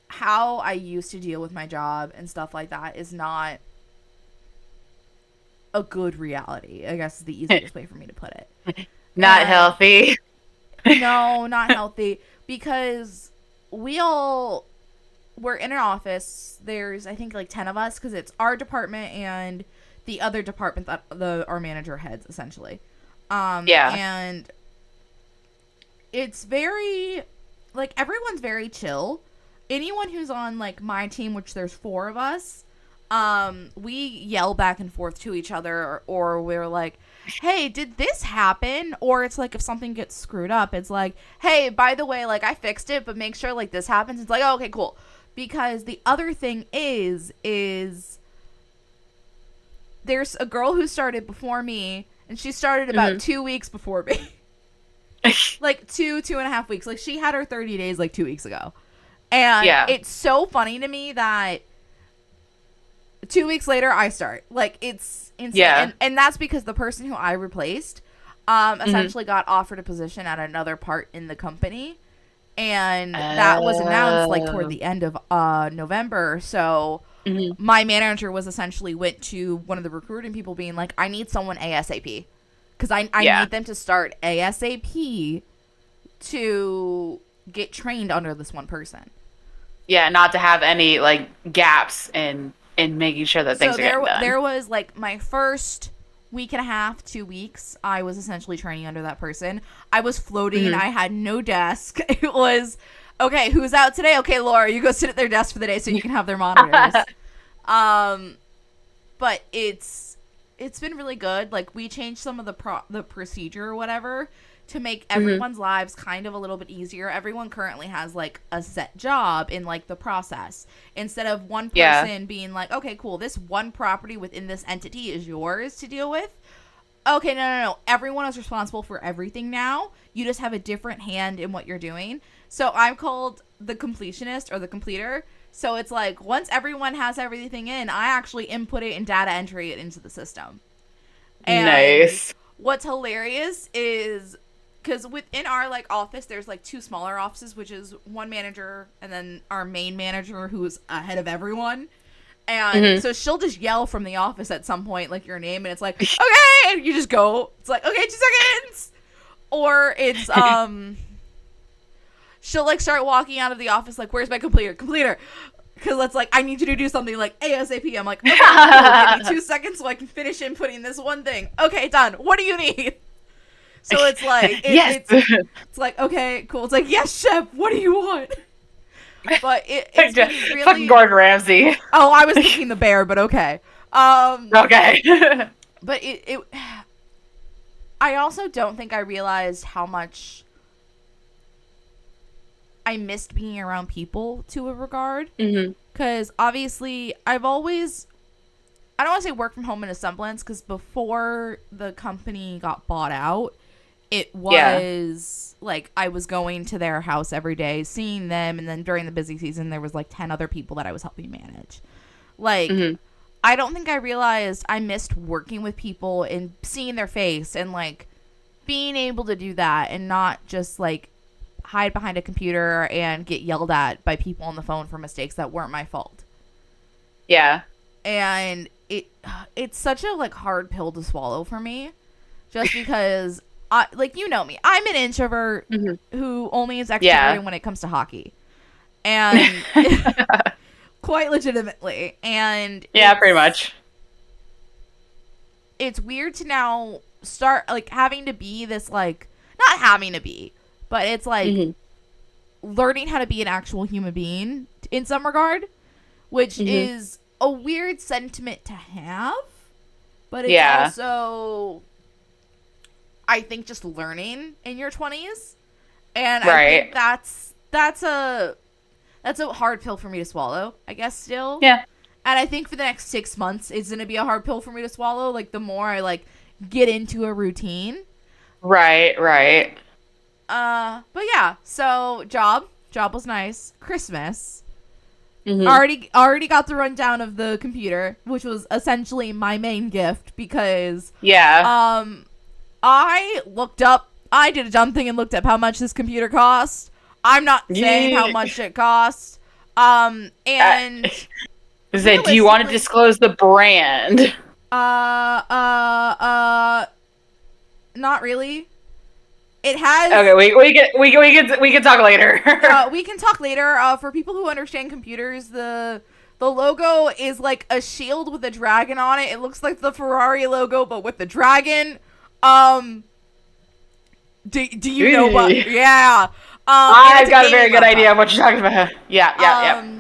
how I used to deal with my job and stuff like that is not a good reality, I guess is the easiest way for me to put it. Not healthy. No, not healthy. Because we're in an office. There's, I think, like 10 of us, because it's our department and the other department that our manager heads, essentially. And it's very, like, everyone's very chill. Anyone who's on, like, my team, which there's 4 of us, we yell back and forth to each other, or we're like, hey, did this happen? Or it's like, if something gets screwed up, it's like, hey, by the way, like, I fixed it, but make sure, like, this happens. It's like, oh, okay, cool. Because the other thing is there's a girl who started before me, and she started about 2 weeks before me. Like, 2.5 weeks. Like, she had her 30 days, like, 2 weeks ago. And it's so funny to me that 2 weeks later, I start. Like, it's insane. Yeah. And that's because the person who I replaced essentially got offered a position at another part in the company. And that was announced, like, toward the end of November. So my manager was essentially went to one of the recruiting people being like, I need someone ASAP. Because I need them to start ASAP to get trained under this one person. Yeah, not to have any, like, gaps in making sure that things are getting done. There was, like, my first week and a half, 2 weeks, I was essentially training under that person. I was floating. I had no desk. It was, okay, who's out today? Okay, Laura, you go sit at their desk for the day so you can have their monitors. But it's been really good. Like, we changed some of the procedure or whatever to make everyone's lives kind of a little bit easier. Everyone currently has, like, a set job in, like, the process. Instead of one person being like, okay, cool, this one property within this entity is yours to deal with. Okay, no. Everyone is responsible for everything now. You just have a different hand in what you're doing. So I'm called the completionist or the completer. So it's like, once everyone has everything in, I actually input it and data entry it into the system. And nice. What's hilarious is, because within our, like, office, there's, like, 2 smaller offices, which is one manager and then our main manager, who's ahead of everyone. And so she'll just yell from the office at some point, like, your name, and it's like, okay, and you just go. It's like, okay, 2 seconds. Or it's she'll, like, start walking out of the office, like, where's my completer? Because it's like, I need you to do something, like, ASAP. I'm like, okay, cool, give me 2 seconds so I can finish inputting this one thing. Okay, done. What do you need? So it's like, it's like, okay, cool. It's like, yes, chef, what do you want? But it's really... Fucking Gordon Ramsay. Oh, I was thinking the bear, but okay. Okay. But I also don't think I realized how much I missed being around people to a regard. Because obviously, I don't want to say work from home in a semblance, because before the company got bought out, it was like I was going to their house every day, seeing them, and then during the busy season, there was like 10 other people that I was helping manage. Like, I don't think I realized I missed working with people and seeing their face and, like, being able to do that and not just, like, hide behind a computer and get yelled at by people on the phone for mistakes that weren't my fault. Yeah. And it's such a, like, hard pill to swallow for me, just because, like, you know me, I'm an introvert who only is extroverted when it comes to hockey, and quite legitimately. And pretty much. It's weird to now start, like, having to be this, like, not having to be, but it's like learning how to be an actual human being in some regard, which is a weird sentiment to have, but it's also, I think, just learning in your 20s. And I think that's that's a hard pill for me to swallow, I guess, still. Yeah. And I think for the next 6 months, it's going to be a hard pill for me to swallow. Like, the more I, like, get into a routine. Right, right. But yeah, so job was nice. Christmas. Hmm. Already got the rundown of the computer, which was essentially my main gift because Yeah. I did a dumb thing and looked up how much this computer cost. I'm not saying how much it cost. And Do you want to disclose the brand? Not really. It has. Okay, we can talk later. We can talk later. For people who understand computers, the logo is like a shield with a dragon on it. It looks like the Ferrari logo, but with the dragon. Do you know what? Yeah. I've got a very good idea of what you're talking about. Yeah.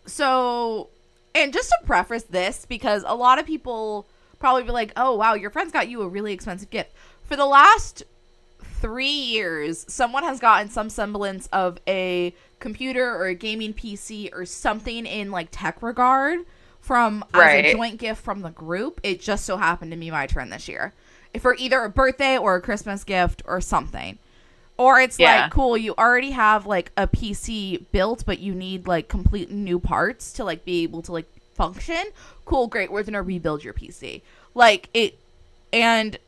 So, and just to preface this, because a lot of people probably be like, "Oh, wow, your friends got you a really expensive gift." For the last 3 years, someone has gotten some semblance of a computer or a gaming PC or something in like tech regard from as a joint gift from the group. It just so happened to be my turn this year, for either a birthday or a Christmas gift or something. Or it's like, cool, you already have like a PC built, but you need like complete new parts to like be able to like function. Cool, great, we're gonna rebuild your PC. Like it, and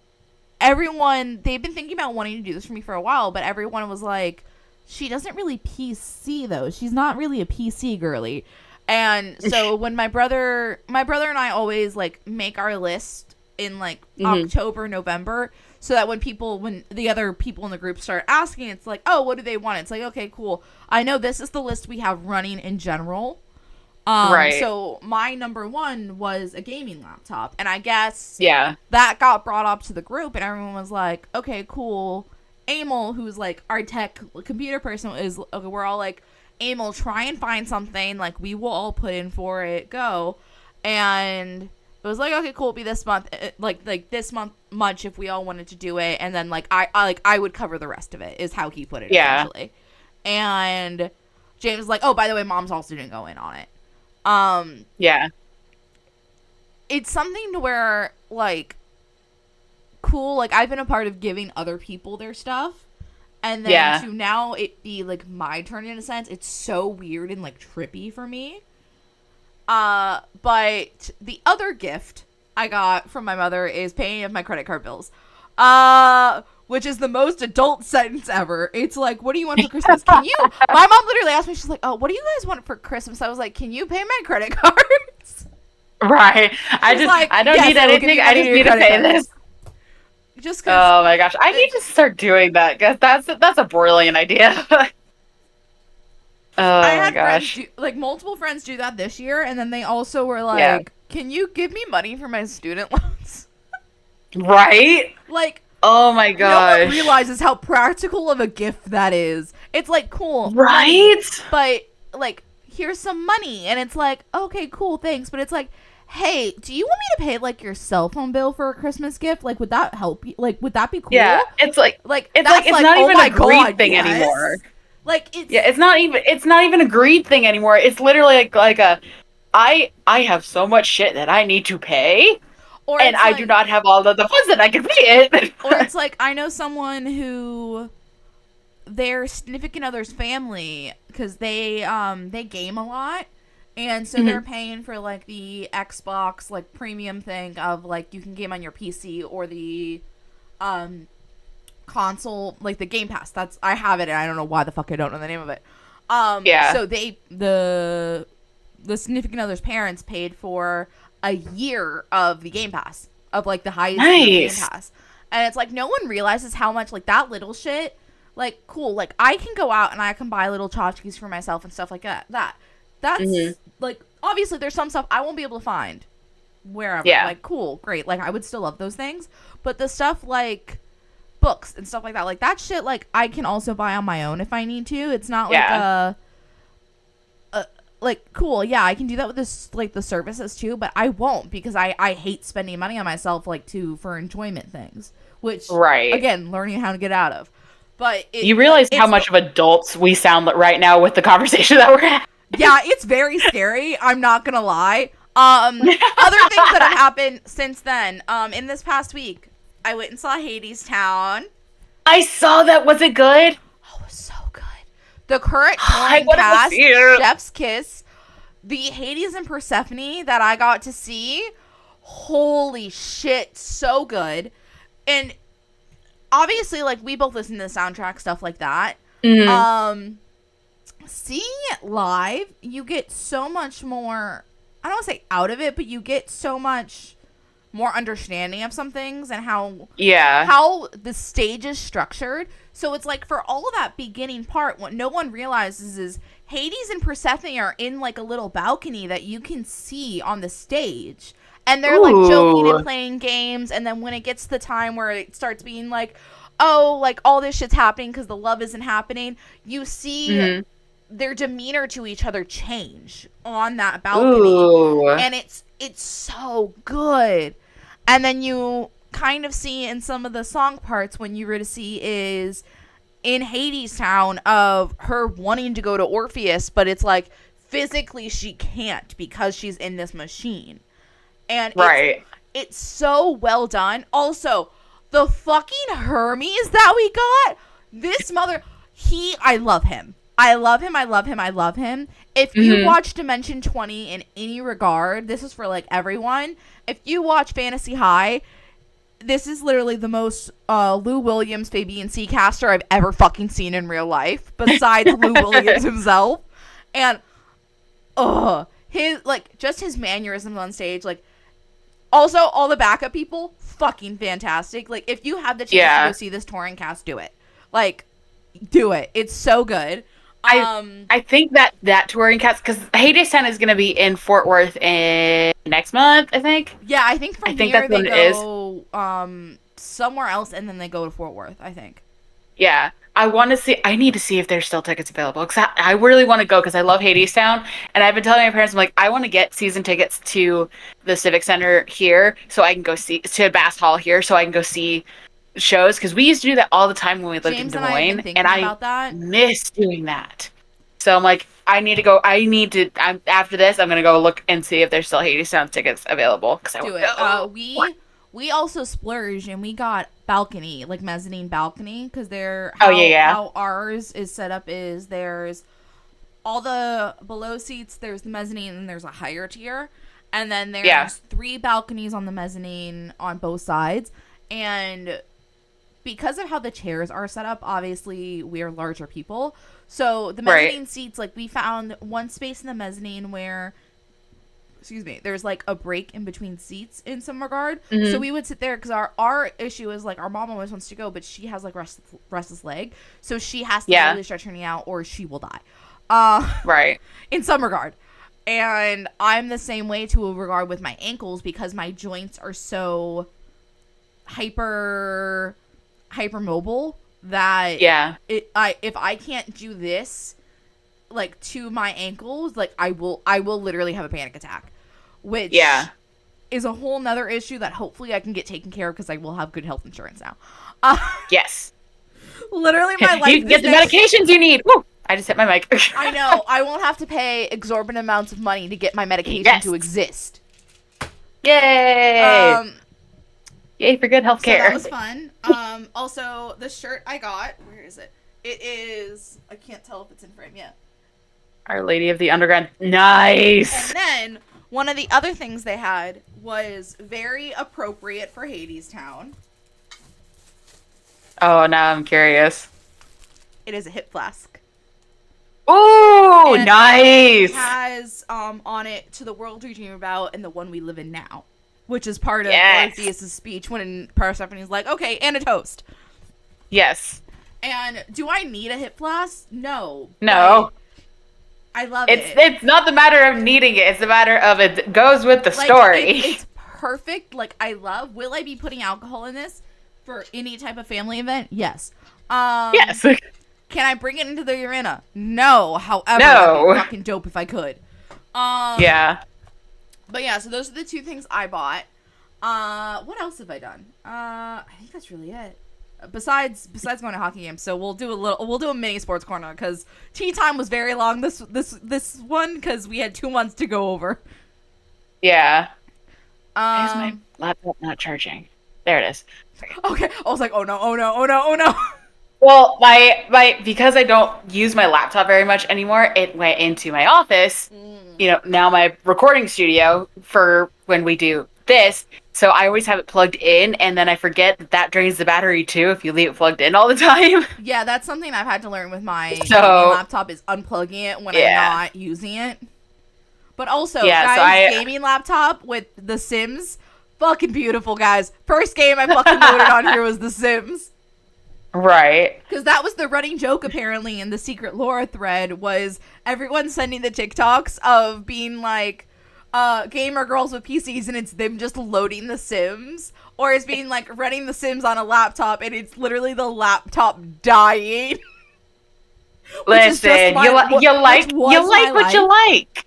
everyone, they've been thinking about wanting to do this for me for a while, but everyone was like, she doesn't really PC though. She's not really a PC girly. And so when my brother and I always like make our list in like October, November, so that when the other people in the group start asking, it's like, oh, what do they want? It's like, okay, cool. I know this is the list we have running in general. So my number one was a gaming laptop, and I guess that got brought up to the group, and everyone was like, okay, cool. Emil, who's like our tech computer person, is okay. We're all like, Emil, try and find something. Like, we will all put in for it. Go. And it was like, okay, cool. It'll be this month. Like this month much if we all wanted to do it, and then like I would cover the rest of it. Is how he put it. Essentially. And James was like, oh, by the way, Mom's also didn't go in on it. It's something to where, like, cool, like, I've been a part of giving other people their stuff, and then to now it be, like, my turn in a sense, it's so weird and, like, trippy for me. But the other gift I got from my mother is paying of my credit card bills. Which is the most adult sentence ever. It's like, what do you want for Christmas? Can you? My mom literally asked me, she's like, oh, what do you guys want for Christmas? I was like, can you pay my credit cards? Right. I don't need anything. I just need to pay this. Just cause oh my gosh. I need to start doing that, because that's a brilliant idea. Oh my gosh. Multiple friends do that this year, and then they also were like, can you give me money for my student loans? Right? Like, oh my gosh. No one realizes how practical of a gift that is. It's like, cool. Right? Money, but, like, here's some money. And it's like, okay, cool, thanks. But it's like, hey, do you want me to pay, like, your cell phone bill for a Christmas gift? Like, would that help you? Like, would that be cool? Yeah. It's like it's not even a greed thing anymore. Like, it's... Yeah, it's not even a greed thing anymore. It's literally like a, I have so much shit that I need to pay. And I do not have all of the funds that I can pay it. Or it's like, I know someone who, their significant other's family, because they game a lot, and so they're paying for, like, the Xbox, like, premium thing of, like, you can game on your PC, or the console, like, the Game Pass. I have it, and I don't know why the fuck I don't know the name of it. So the significant other's parents paid for a year of the Game Pass, of like the highest Game Pass, and it's like, no one realizes how much, like, that little shit, like, cool, like, I can go out and I can buy little tchotchkes for myself and stuff like that's like, obviously there's some stuff I won't be able to find wherever, like, cool, great, like, I would still love those things, but the stuff like books and stuff like that shit, like, I can also buy on my own if I need to. It's not like like, cool, yeah, I can do that with this, like, the services too, but I won't, because I hate spending money on myself, like, for enjoyment things, which, again, learning how to get out of. But You like realize how it's much of adults we sound right now with the conversation that we're having. yeah, it's very scary. I'm not gonna lie. Other things that have happened since then. In this past week, I went and saw Hades Town. I saw that. Was it good? Oh, it was so good. The current I touring want to go see cast, it. Chef's Kiss, the Hades and Persephone that I got to see. Holy shit, so good. And obviously, like, we both listen to the soundtrack, stuff like that. Mm. Seeing it live, you get so much more, I don't want to say out of it, but you get so much more understanding of some things and how the stage is structured. So it's like, for all of that beginning part, what no one realizes is Hades and Persephone are in like a little balcony that you can see on the stage. And they're like joking and playing games. And then when it gets to the time where it starts being like, oh, like all this shit's happening because the love isn't happening, you see their demeanor to each other change on that balcony. Ooh. And it's so good. And then you kind of see in some of the song parts when you were to see is in Hades Town of her wanting to go to Orpheus, but it's like physically she can't because she's in this machine. And it's so well done. Also, the fucking Hermes that we got, this mother, I love him. I love him. I love him. I love him. If you watch Dimension 20 in any regard, this is for like everyone. If you watch Fantasy High, this is literally the most Lou Williams, Fabian Seacaster I've ever fucking seen in real life, besides Lou Williams himself. And, his, like, just his mannerisms on stage, like, also, all the backup people, fucking fantastic. Like, if you have the chance to go see this touring cast, do it. Like, do it. It's so good. I think that touring cast, because Hades Town is going to be in Fort Worth in next month, I think. Yeah, I think from here that's they when it go somewhere else, and then they go to Fort Worth, I think. Yeah. I need to see if there's still tickets available, because I really want to go, because I love Hades Town, and I've been telling my parents, I'm like, I want to get season tickets to the Civic Center here, so I can go see, to Bass Hall here, so I can go see shows, because we used to do that all the time when we lived in Des Moines, and I miss doing that. So I'm like, after this, I'm going to go look and see if there's still Hades Town tickets available, because I want to go. We also splurged and we got balcony, like mezzanine balcony, because how ours is set up is there's all the below seats, there's the mezzanine, and there's a higher tier, and then there's 3 balconies on the mezzanine on both sides, and because of how the chairs are set up, obviously we're larger people, so the mezzanine seats, like, we found one space in the mezzanine where, there's like a break in between seats in some regard. So we would sit there because our issue is like our mom always wants to go, but she has like restless leg. So she has to really start turning out or she will die. In some regard. And I'm the same way to a regard with my ankles because my joints are so hyper mobile that if I can't do this like to my ankles, like I will literally have a panic attack, which is a whole nother issue that hopefully I can get taken care of because I will have good health insurance now. Yes. Literally my life. You get the medications you need. Woo! I just hit my mic. I know. I won't have to pay exorbitant amounts of money to get my medication to exist. Yay! Yay for good health care. So that was fun. Also, the shirt I got, where is it? It is, I can't tell if it's in frame yet. Our Lady of the Underground. Nice! And then, one of the other things they had was very appropriate for Hades Town. Oh, now I'm curious. It is a hip flask. Ooh, and nice! It has on it To the World We Dream About and the One We Live In Now, which is part of Orpheus' speech when Persephone's like, okay, and a toast. Yes. And do I need a hip flask? No. No. I love it. It's not the matter of needing it. It's the matter of it goes with the story. It's perfect. Like, I love. Will I be putting alcohol in this for any type of family event? Yes. Yes. Can I bring it into the arena? No. However, that'd be fucking dope if I could. Yeah. But yeah, so those are the 2 things I bought. What else have I done? I think that's really it. Besides going to hockey games, so we'll do a mini sports corner because tea time was very long this one because we had 2 months to go over. Yeah. Why is my laptop not charging? There it is. Okay, I was like, oh no, oh no, oh no, oh no. Well, my because I don't use my laptop very much anymore, it went into my office. Now my recording studio for when we do this. So I always have it plugged in, and then I forget that drains the battery too if you leave it plugged in all the time. Yeah, that's something I've had to learn with my So, laptop is unplugging it when I'm not using it. But also, gaming laptop with The Sims, fucking beautiful, guys. First game I fucking loaded on here was The Sims. Right. Because that was the running joke, apparently, in the Secret Laura thread, was everyone sending the TikToks of being like, gamer girls with PCs, and it's them just loading The Sims. Or it's being like, running The Sims on a laptop, and it's literally the laptop dying. Listen, you like what you like.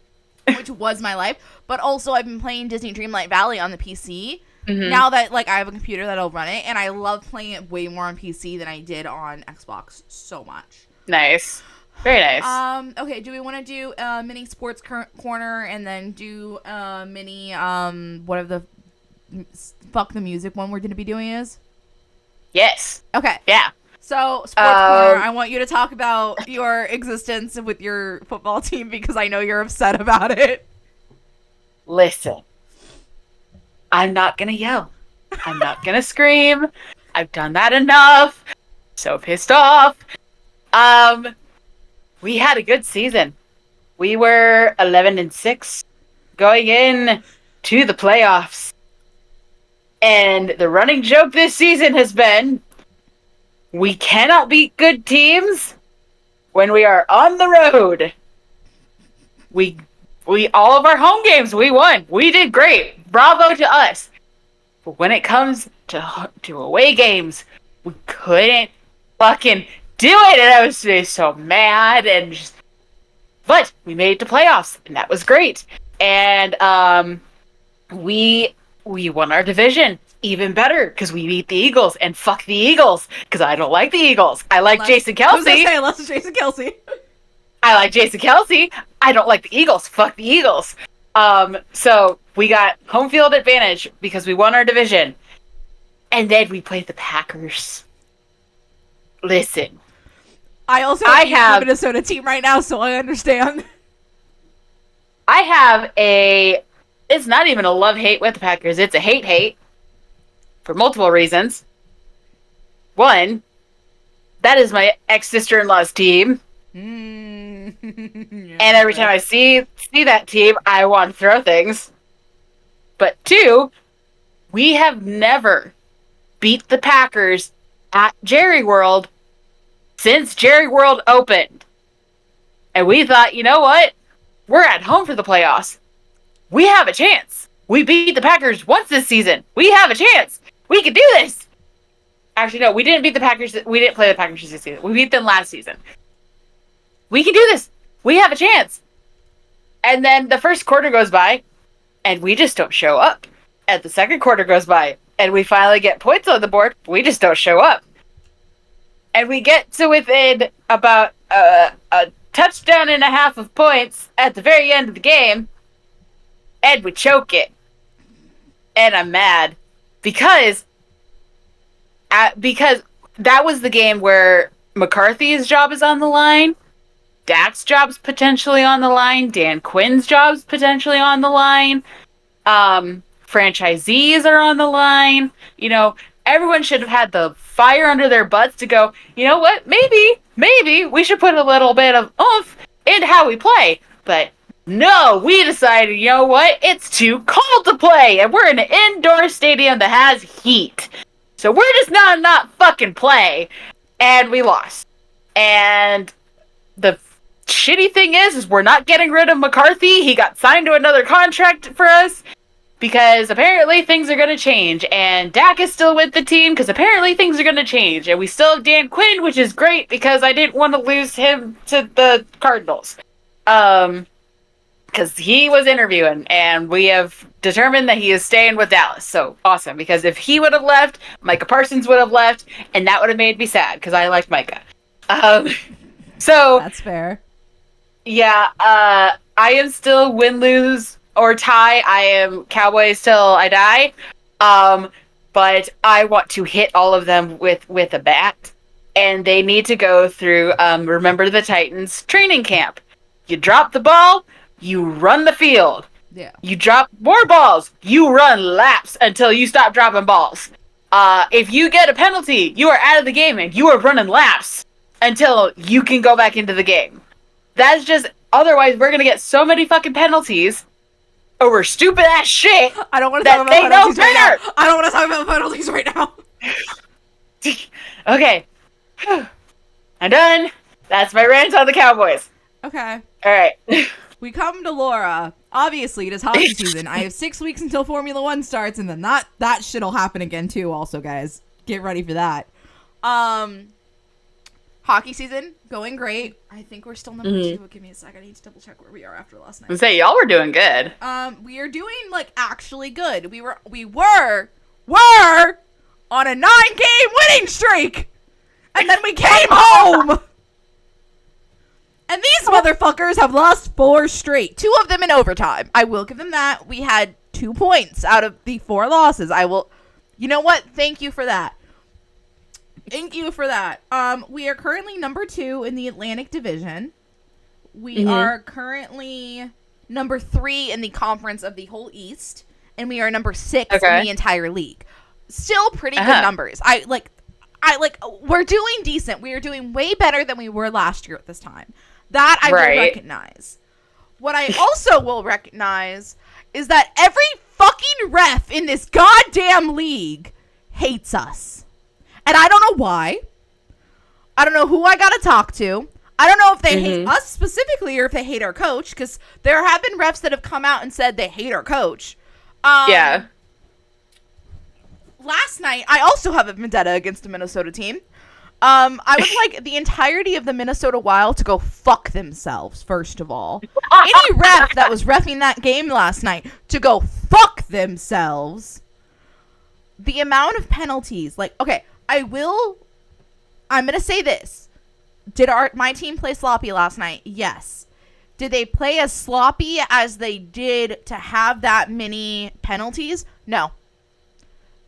Which was my life. But also, I've been playing Disney Dreamlight Valley on the PC. Now that I have a computer that'll run it, and I love playing it way more on PC than I did on Xbox so much. Nice. Very nice. Okay, do we want to do a mini sports corner and then do a mini whatever the fuck the music one we're going to be doing is? Yes. Okay. Yeah. So, sports corner, I want you to talk about your existence with your football team because I know you're upset about it. Listen. I'm not gonna yell. I'm not gonna scream. I've done that enough. So pissed off. We had a good season. We were 11-6 going in to the playoffs. And the running joke this season has been, we cannot beat good teams when we are on the road. We all of our home games, we won. We did great. Bravo to us. But when it comes to away games, we couldn't fucking do it. And I was so mad. But we made it to playoffs, and that was great. And we won our division. Even better, because we beat the Eagles, and fuck the Eagles, because I don't like the Eagles. I like Jason Kelce. Unless Jason Kelce. I like Jason Kelce. I don't like the Eagles. Fuck the Eagles. So we got home field advantage because we won our division. And then we played the Packers. Listen. I have a Minnesota team right now, so I understand. I have it's not even a love-hate with the Packers. It's a hate-hate. For multiple reasons. One, that is my ex-sister-in-law's team. Yeah, and every time I see that team, I want to throw things. But two, we have never beat the Packers at Jerry World since Jerry World opened. And we thought, you know what? We're at home for the playoffs. We have a chance. We beat the Packers once this season. We have a chance. We can do this. Actually, no, we didn't beat the Packers. We didn't play the Packers this season. We beat them last season. We can do this. We have a chance. And then the first quarter goes by, and we just don't show up. And the second quarter goes by, and we finally get points on the board. We just don't show up. And we get to within about a touchdown and a half of points at the very end of the game, and we choke it. And I'm mad. Because that was the game where McCarthy's job is on the line, Dak's job's potentially on the line, Dan Quinn's job's potentially on the line, franchisees are on the line. Everyone should have had the fire under their butts to go, you know what, maybe we should put a little bit of oomph into how we play. But no, we decided, you know what, it's too cold to play, and we're in an indoor stadium that has heat. So we're just not fucking play. And we lost. And the shitty thing is we're not getting rid of McCarthy. He got signed to another contract for us because apparently things are going to change. And Dak is still with the team because apparently things are going to change. And we still have Dan Quinn, which is great because I didn't want to lose him to the Cardinals. because he was interviewing, and we have determined that he is staying with Dallas. So awesome, because if he would have left, Micah Parsons would have left, and that would have made me sad because I like Micah. Um, so That's fair. yeah, I am still win, lose, or tie. I am Cowboys till I die. But I want to hit all of them with a bat, and they need to go through Remember the Titans training camp. You drop the ball, you run the field. Yeah. You drop more balls, you run laps until you stop dropping balls. If you get a penalty, you are out of the game, and you are running laps until you can go back into the game. That's just, otherwise we're gonna get so many fucking penalties over stupid ass shit. I don't want to talk about they know penalties right now. better. I don't want to talk about penalties right now. Okay. I'm done. That's my rant on the Cowboys. Okay. Alright. We come to Laura. Obviously, it is hockey season. I have 6 weeks until Formula 1 starts, and then that shit'll happen again, too, also, guys. Get ready for that. Hockey season, going great. I think we're still number 2. Give me a sec. I need to double check where we are after last night. I say, y'all were doing good. We are doing, like, actually good. We were on a 9-game winning streak! And then we came home! And these motherfuckers have lost 4 straight. 2 of them in overtime. I will give them that. We had 2 points out of the 4 losses. You know what? Thank you for that. Thank you for that. We are currently number 2 in the Atlantic Division. We are currently number 3 in the conference of the whole East. And we are number 6 in the entire league. Still pretty good numbers. We're doing decent. We are doing way better than we were last year at this time. That I will recognize. What I also will recognize is that every fucking ref in this goddamn league hates us. And I don't know why. I don't know who I gotta talk to. I don't know if they hate us specifically or if they hate our coach, because there have been refs that have come out and said they hate our coach. Yeah. Last night, I also have a vendetta against a Minnesota team. I would like the entirety of the Minnesota Wild to go fuck themselves, first of all. Any ref that was reffing that game last night to go fuck themselves. The amount of penalties, okay, I'm going to say this. Did my team play sloppy last night? Yes. Did they play as sloppy as they did to have that many penalties? No.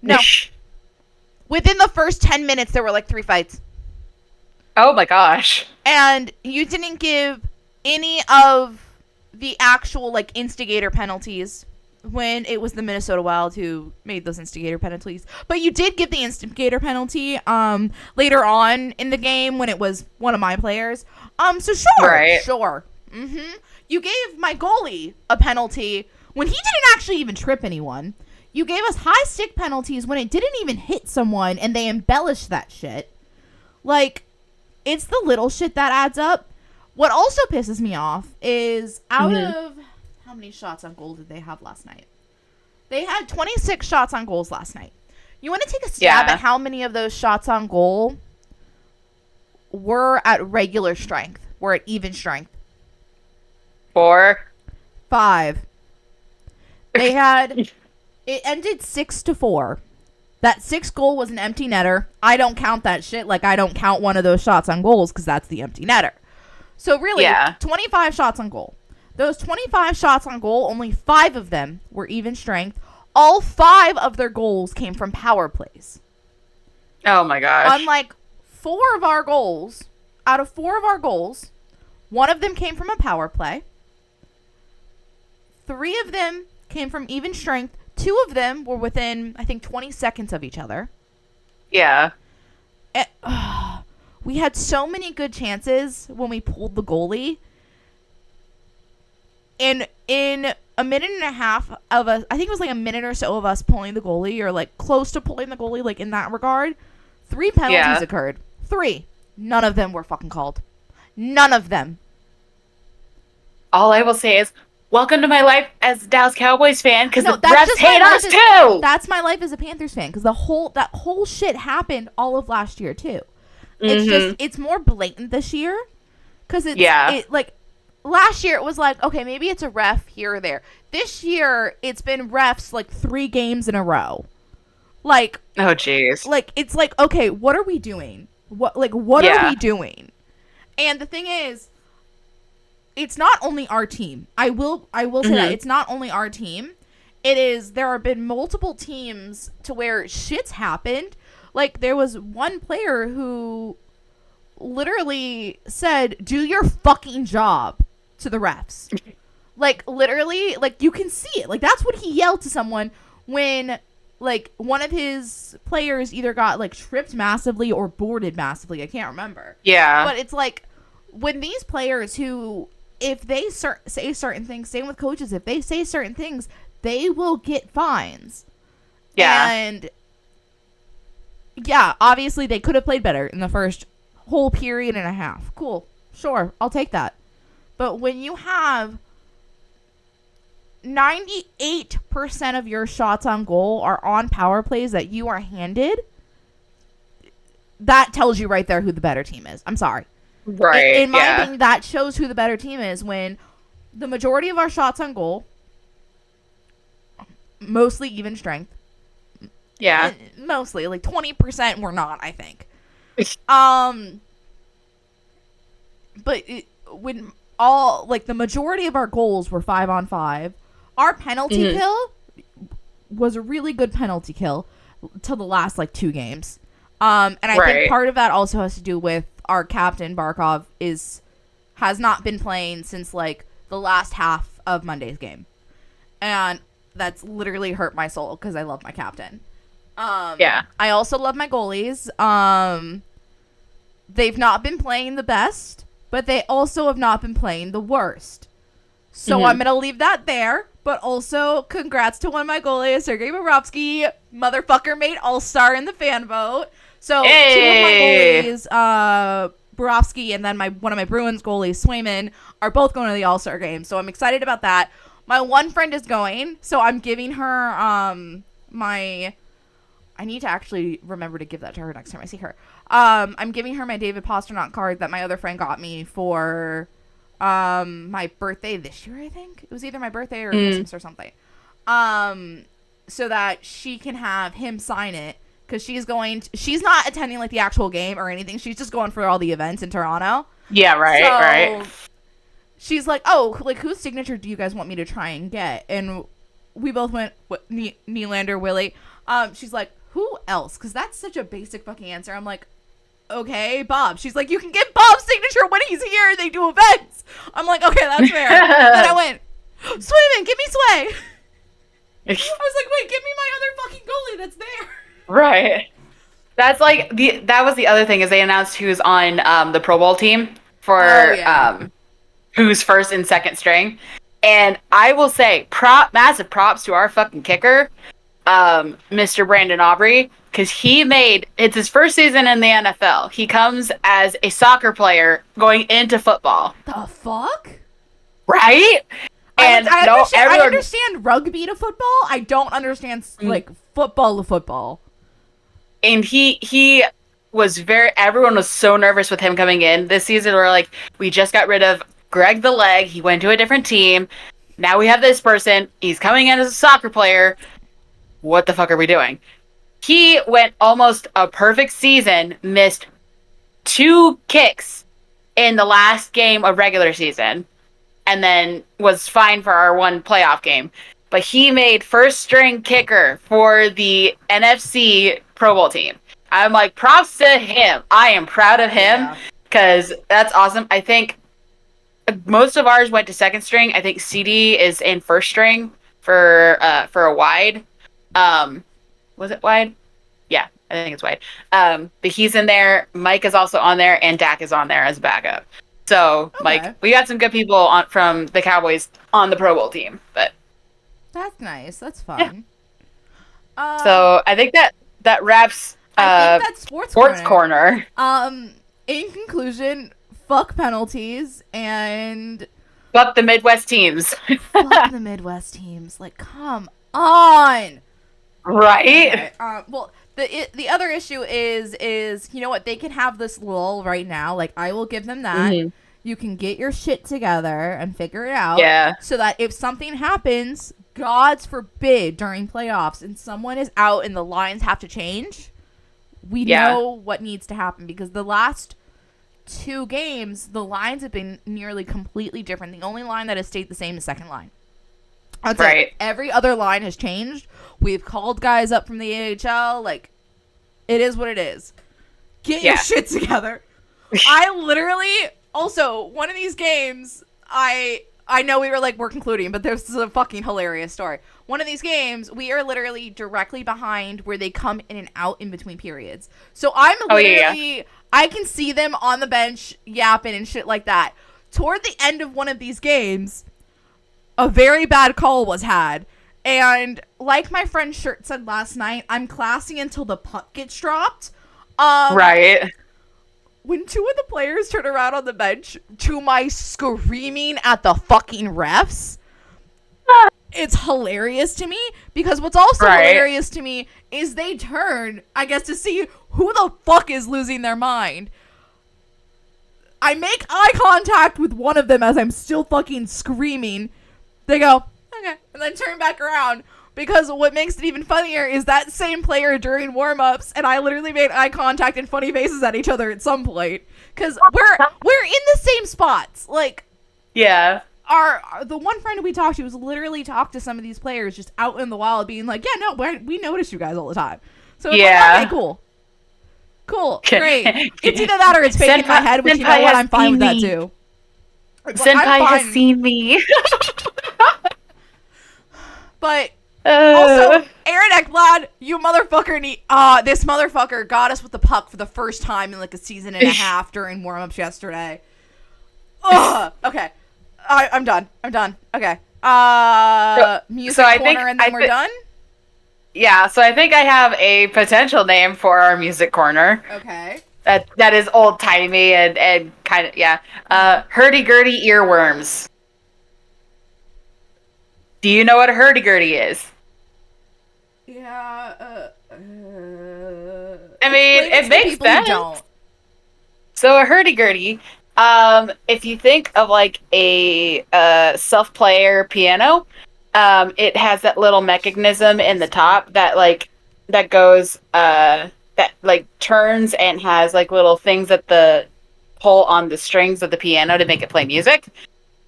No. Within the first 10 minutes, there were like 3 fights. Oh my gosh. And you didn't give any of the actual, instigator penalties when it was the Minnesota Wild who made those instigator penalties. But you did give the instigator penalty later on in the game when it was one of my players. So sure. Right. Sure. You gave my goalie a penalty when he didn't actually even trip anyone. You gave us high stick penalties when it didn't even hit someone, and they embellished that shit. It's the little shit that adds up. What also pisses me off is out of... How many shots on goal did they have last night? They had 26 shots on goals last night. You want to take a stab at how many of those shots on goal were at regular strength, were at even strength? 4. 5. They had... It ended 6-4. That 6th goal was an empty netter. I don't count that shit. I don't count one of those shots on goals because that's the empty netter. So really, 25 shots on goal. Those 25 shots on goal, only 5 of them were even strength. All 5 of their goals came from power plays. Oh my gosh. Unlike 4 of our goals, out of 4 of our goals, 1 of them came from a power play. 3 of them came from even strength. 2 of them were within, I think, 20 seconds of each other. Yeah. We had so many good chances when we pulled the goalie. And in a minute and a half of us, I think it was a minute or so of us pulling the goalie, or close to pulling the goalie, in that regard, 3 penalties occurred. 3. None of them were fucking called. None of them. All I will say is, welcome to my life as a Dallas Cowboys fan, because the refs hate us too! That's my life as a Panthers fan, because that whole shit happened all of last year too. It's just, it's more blatant this year, because last year it was like, okay, maybe it's a ref here or there. This year it's been refs like 3 games in a row. Like, Oh, jeez. it's like, okay, what are we doing? What are Yeah. we doing? And the thing is, it's not only our team. I will say that Mhm. it's not only our team. It is, there have been multiple teams to where shit's happened. Like, there was one player who literally said, "Do your fucking job," to the refs. Like, literally, like, you can see it. Like, that's what he yelled to someone when, like, one of his players either got, like, tripped massively or boarded massively. I can't remember. Yeah. But it's like, when these players who, if they say certain things, same with coaches, if they say certain things, they will get fines. Yeah. And yeah, obviously they could have played better in the first whole period and a half. Cool. Sure, I'll take that. But when you have 98% of your shots on goal are on power plays that you are handed, that tells you right there who the better team is. I'm sorry. Right. In my Yeah. opinion, that shows who the better team is when the majority of our shots on goal, mostly even strength, Yeah. mostly like 20% were not, I think. Um, but when all, like, the majority of our goals were 5-on-5, our penalty Mhm. kill was a really good penalty kill till the last like 2 games. And I think Right. part of that also has to do with our captain Barkov has not been playing since like the last half of Monday's game, and that's literally hurt my soul because I love my captain. Yeah. I also love my goalies. They've not been playing the best, but they also have not been playing the worst. So Mhm. I'm going to leave that there. But also, congrats to one of my goalies, Sergei Bobrovsky. Motherfucker made All-Star in the fan vote. So, 2 of my Hey! goalies, Bobrovsky and then one of my Bruins goalies, Swayman, are both going to the All-Star game. So I'm excited about that. My one friend is going, so I'm giving her my... I need to actually remember to give that to her next time I see her. I'm giving her my David Pastrnak card that my other friend got me for my birthday this year, I think. It was either my birthday or Christmas or something. So that she can have him sign it, because she's not attending like the actual game or anything. She's just going for all the events in Toronto. Yeah. Right. So Right. she's like, "Oh, like, whose signature do you guys want me to try and get?" And we both went, Nylander, Willie. She's like, "Who else?" Because that's such a basic fucking answer. I'm like, okay, Bob. She's like, "You can get Bob's signature when he's here. They do events." I'm like, okay, that's fair. Then I went, "Swayman, give me Sway." I was like, wait, give me my other fucking goalie that's there. Right. That's like that was the other thing is they announced who's on the Pro Bowl team for Oh, yeah. who's first and second string. And I will say massive props to our fucking kicker, Mr. Brandon Aubrey, because it's his first season in the NFL. He comes as a soccer player going into football. The fuck? Right? And I understand rugby to football. I don't understand like football to football. And he was everyone was so nervous with him coming in this season. We're like, we just got rid of Greg the Leg. He went to a different team. Now we have this person. He's coming in as a soccer player. What the fuck are we doing? He went almost a perfect season, missed 2 kicks in the last game of regular season, and then was fine for our one playoff game. But he made first string kicker for the NFC Pro Bowl team. I'm like, props to him. I am proud of him because that's awesome. I think most of ours went to second string. I think CD is in first string for a wide. Was it wide? Yeah, I think it's wide. But he's in there. Mike is also on there, and Dak is on there as backup. So, like, we got some good people from the Cowboys on the Pro Bowl team. But that's nice. That's fun. Yeah. So I think that wraps. I think that's sports corner. In conclusion, fuck penalties and fuck the Midwest teams. Fuck the Midwest teams. Like, come on. Right. Okay. Well, the other issue is you know what, they can have this lull right now. Like, I will give them that. You can get your shit together and figure it out. Yeah. So that if something happens, God's forbid, during playoffs and someone is out and the lines have to change, we Yeah. know what needs to happen, because the last 2 games, the lines have been nearly completely different. The only line that has stayed the same is second line. That's Right. it. Every other line has changed. We've called guys up from the AHL. Like, it is what it is. Get your Yeah. shit together. I literally, also, one of these games, I know we're concluding, but this is a fucking hilarious story. One of these games, we are literally directly behind where they come in and out in between periods. So I'm literally, I can see them on the bench yapping and shit like that. Toward the end of one of these games, a very bad call was had. And like my friend Shirt said last night, I'm classy until the puck gets dropped. Right. When 2 of the players turn around on the bench, to my screaming at the fucking refs, it's hilarious to me, because what's also hilarious to me is they turn, I guess, to see who the fuck is losing their mind. I make eye contact with one of them as I'm still fucking screaming. They go, okay, and then turn back around. Because what makes it even funnier is that same player during warm-ups, and I literally made eye contact and funny faces at each other at some point. Because we're in the same spots. Like, Yeah. the one friend we talked to was literally talked to some of these players just out in the wild, being like, yeah, no, we notice you guys all the time. So it's like, okay, cool. Cool, great. It's either that or it's fake in my head, which, you know what, I'm fine with that too. Senpai has seen me. But also, Aaron Ekblad, you motherfucker this motherfucker got us with the puck for the first time in like a season and a half during warm-ups yesterday. Ugh. Okay. I'm done. Okay. Music so I corner, think, and then we're done? Yeah, so I think I have a potential name for our music corner. Okay. That is old-timey and kind of, yeah. Hurdy-gurdy earworms. Do you know what a hurdy-gurdy is? Yeah, I mean, it makes sense. Don't. So a hurdy-gurdy, if you think of like a self-player piano, it has that little mechanism in the top that goes that like turns and has like little things that the pull on the strings of the piano to make it play music.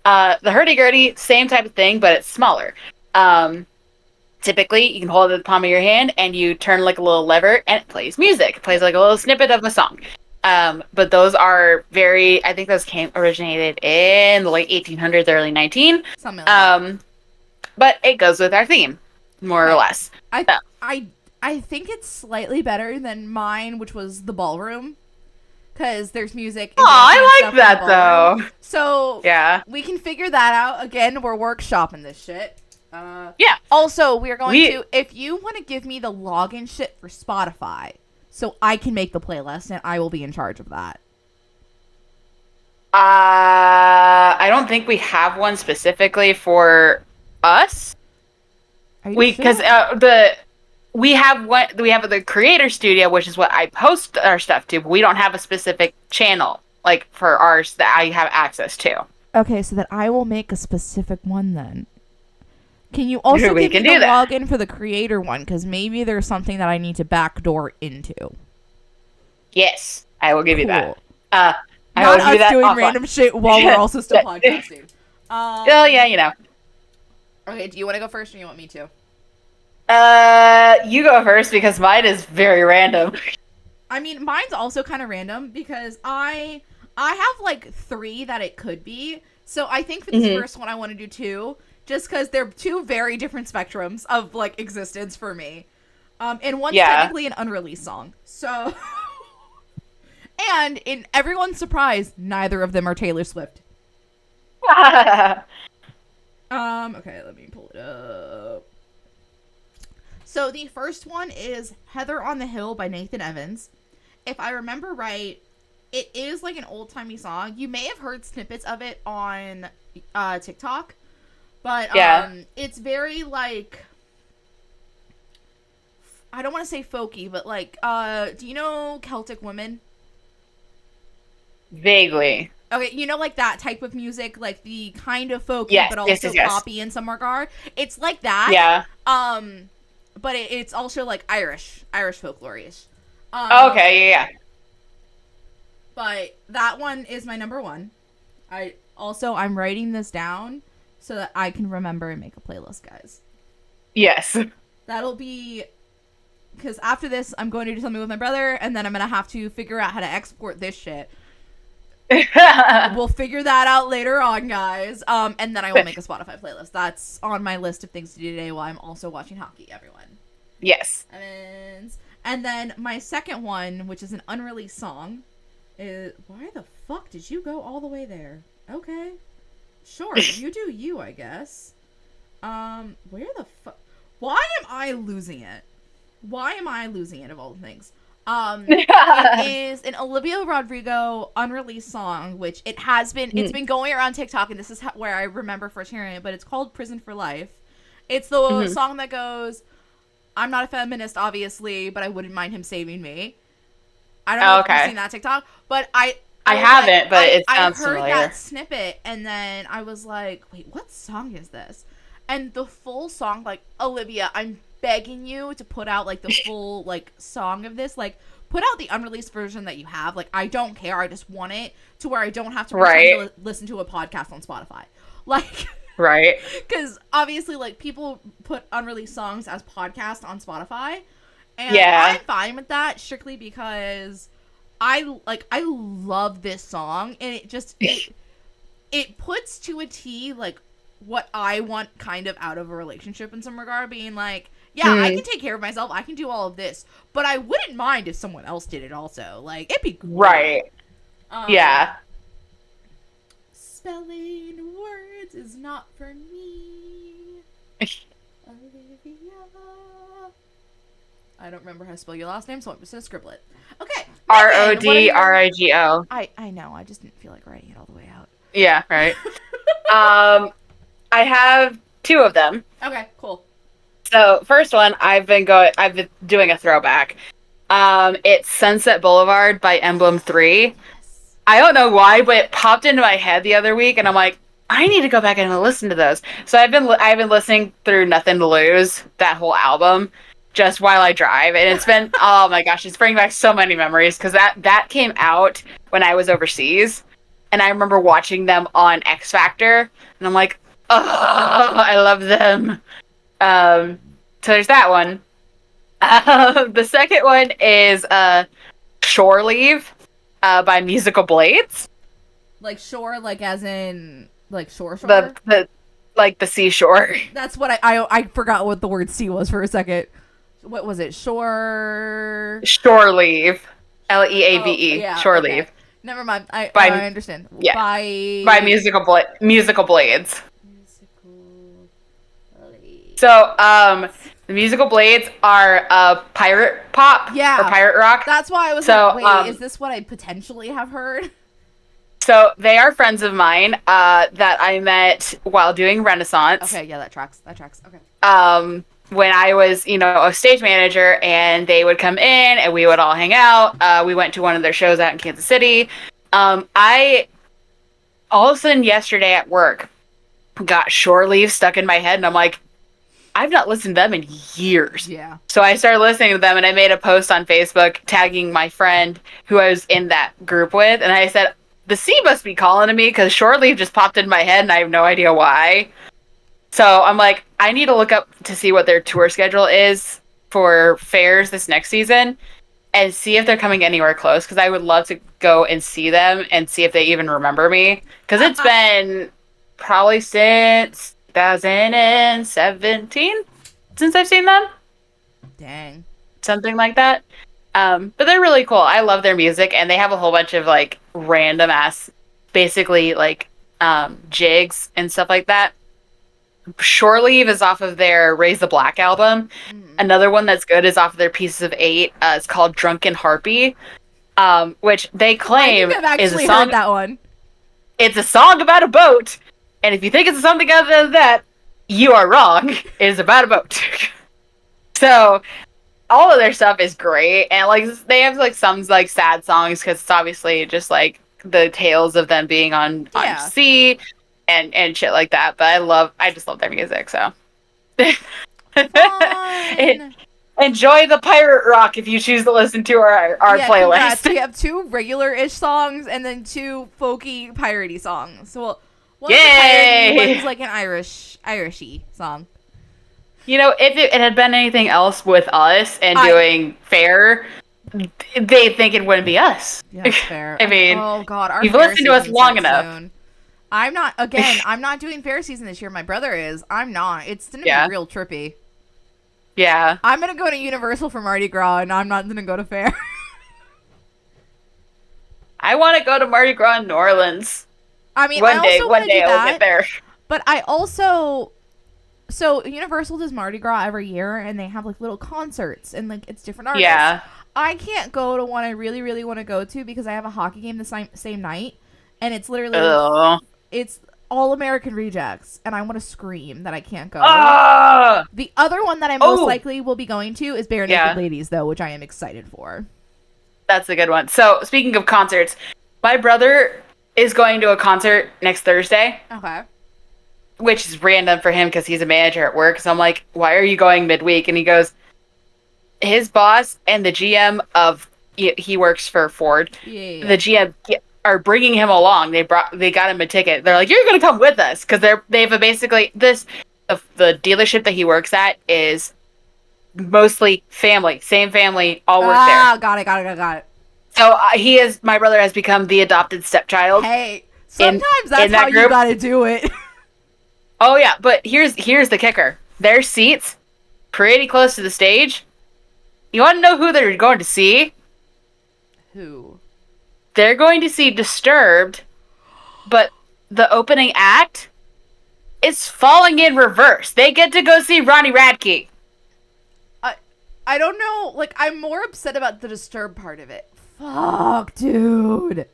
The hurdy-gurdy, same type of thing, but it's smaller. Typically, you can hold it in the palm of your hand and you turn like a little lever and it plays music. It plays like a little snippet of a song. But those are I think those originated in the late 1800s, early 19. Something like that. But it goes with our theme, more or less. I think it's slightly better than mine, which was the ballroom. Because there's music. Oh, I like that, though. So, yeah, we can figure that out. Again, we're workshopping this shit. Yeah. Also, we're going to, if you want to give me the login shit for Spotify, so I can make the playlist, and I will be in charge of that. I don't think we have one specifically for us. Are you sure? Because we have the creator studio, which is what I post our stuff to, but we don't have a specific channel like for ours that I have access to. Okay, so that I will make a specific one then. Can you also give me the login for the creator one? Because maybe there's something that I need to backdoor into. Yes, I will give you that. Not us doing random shit while we're also still podcasting. Oh yeah, you know. Okay, do you want to go first, or you want me to? You go first because mine is very random. I mean, mine's also kind of random because I have like 3 that it could be. So I think for this first one, I want to do 2, just because they're 2 very different spectrums of like existence for me. And one's technically an unreleased song. So, and in everyone's surprise, neither of them are Taylor Swift. Okay, let me pull it up. So the first one is Heather on the Hill by Nathan Evans. If I remember right, it is like an old-timey song. You may have heard snippets of it on TikTok. But it's very like, I don't want to say folky, but like, do you know Celtic Women? Vaguely. Okay, you know, like that type of music, like the kind of folky Yes, but yes, also yes, yes. poppy in some regard. It's like that. Yeah. But it's also like Irish folklore-ish. Okay, yeah, But that one is my number one. I'm writing this down so that I can remember and make a playlist, guys. yeah. Yes. That'll be because after this, I'm going to do something with my brother, and then I'm gonna have to figure out how to export this shit. We'll figure that out later on, guys. And then I will make a Spotify playlist. That's on my list of things to do today while I'm also watching hockey, everyone. Yes. And then my second one, which is an unreleased song, is... Why the fuck did you go all the way there? Okay. Sure, you do you, I guess. Where the fuck... Why am I losing it? Why am I losing it, of all the things? It is an Olivia Rodrigo unreleased song, which it's been going around TikTok, and this is where I remember first hearing it, but it's called Prison for Life. It's the song that goes, I'm not a feminist, obviously, but I wouldn't mind him saving me. I don't know if you've seen that TikTok, but I haven't, but it sounds I heard familiar. that snippet, and then I was like, wait, what song is this? And the full song, like, Olivia, I'm begging you to put out, like, the full, like, song of this. Like, put out the unreleased version that you have. Like, I don't care. I just want it to where I don't have to pretend to listen to a podcast on Spotify. Like... Right. Because obviously, like, people put unreleased songs as podcasts on Spotify. And I'm fine with that strictly because I love this song. And it just, it puts to a T, like, what I want kind of out of a relationship in some regard. Being like, yeah, I can take care of myself. I can do all of this. But I wouldn't mind if someone else did it also. Like, it'd be great. Right. Yeah. Spelling words is not for me. Olivia. I don't remember how to spell your last name, so I'm just gonna scribble it. Okay. Rodrigo. I know. I just didn't feel like writing it all the way out. Yeah. Right. I have two of them. Okay. Cool. So first one, I've been doing a throwback. It's Sunset Boulevard by Emblem 3. I don't know why, but it popped into my head the other week, and I'm like, I need to go back and listen to those. So I've been listening through Nothing to Lose, that whole album, just while I drive, and it's been oh my gosh, it's bringing back so many memories because that came out when I was overseas, and I remember watching them on X Factor, and I'm like, oh, I love them. So there's that one. The second one is Shore Leave. By Musical Blades. Like shore, like as in like shore. The like the seashore. That's what I forgot what the word sea was for a second. What was it? Shore Leave. Leave. Yeah, Shore okay. Leave. Never mind. I understand. Yeah. By Musical Blades. So, the Musical Blades are pirate pop or pirate rock. That's why I was like, wait, is this what I potentially have heard? So they are friends of mine that I met while doing Renaissance. Okay, yeah, that tracks. Okay. When I was, a stage manager, and they would come in and we would all hang out. We went to one of their shows out in Kansas City. I all of a sudden yesterday at work got Shore Leave stuck in my head, and I'm like, I've not listened to them in years. Yeah. So I started listening to them, and I made a post on Facebook tagging my friend who I was in that group with, and I said, the sea must be calling to me because Shore Leave just popped in my head, and I have no idea why. So I'm like, I need to look up to see what their tour schedule is for fairs this next season and see if they're coming anywhere close, because I would love to go and see them and see if they even remember me. Because it's been probably since 2017 since I've seen them. Dang. Something like that. But they're really cool. I love their music, and they have a whole bunch of like random ass, basically like jigs and stuff like that. Shore Leave is off of their Raise the Black album. Another one that's good is off of their Pieces of Eight. It's called Drunken Harpy, which they claim is a song. Heard that one. It's a song about a boat, and if you think it's something other than that, you are wrong. It is about a boat. So all of their stuff is great, and like they have like some like sad songs because it's obviously just like the tales of them being on Yeah. sea and shit like that. But I just love their music. So Fun. enjoy the pirate rock if you choose to listen to our Yeah, congrats. playlist. We have 2 regular-ish songs and then 2 folky piratey songs. So one's a piratey, Yay! one's like an Irishy song. You know, if it had been anything else with us and I- doing fair, they think it wouldn't be us. Yeah, that's fair. I mean, oh god, our you've fair listened to us season long starts enough. soon. I'm not doing fair season this year. My brother is. I'm not. It's gonna Yeah. be real trippy. Yeah. I'm gonna go to Universal for Mardi Gras, and I'm not gonna go to fair. I want to go to Mardi Gras in New Orleans. I mean, One I day also want to do I'll get that, there. but I also. So Universal does Mardi Gras every year, and they have like little concerts, and like it's different artists. Yeah. I can't go to one I really, really want to go to because I have a hockey game the same night, and it's literally Ugh. it's All American Rejects, and I want to scream that I can't go. Ah! The other one that I most Oh! likely will be going to is Bare Yeah. Naked Ladies, though, which I am excited for. That's a good one. So, speaking of concerts, my brother is going to a concert next Thursday, Okay. which is random for him because he's a manager at work. So I'm like, why are you going midweek? And he goes, his boss and the GM of, he works for Ford. Yeah. The GM are bringing him along. They got him a ticket. They're like, you're going to come with us because they've basically the dealership that he works at is mostly family, same family, all work there. Got it. So my brother has become the adopted stepchild. Hey, sometimes that's in that how you group. gotta do it. Oh yeah, but here's the kicker. Their seats pretty close to the stage. You want to know who they're going to see? Who? They're going to see Disturbed, but the opening act is Falling in Reverse. They get to go see Ronnie Radke. I don't know. Like, I'm more upset about the Disturbed part of it. Fuck, dude.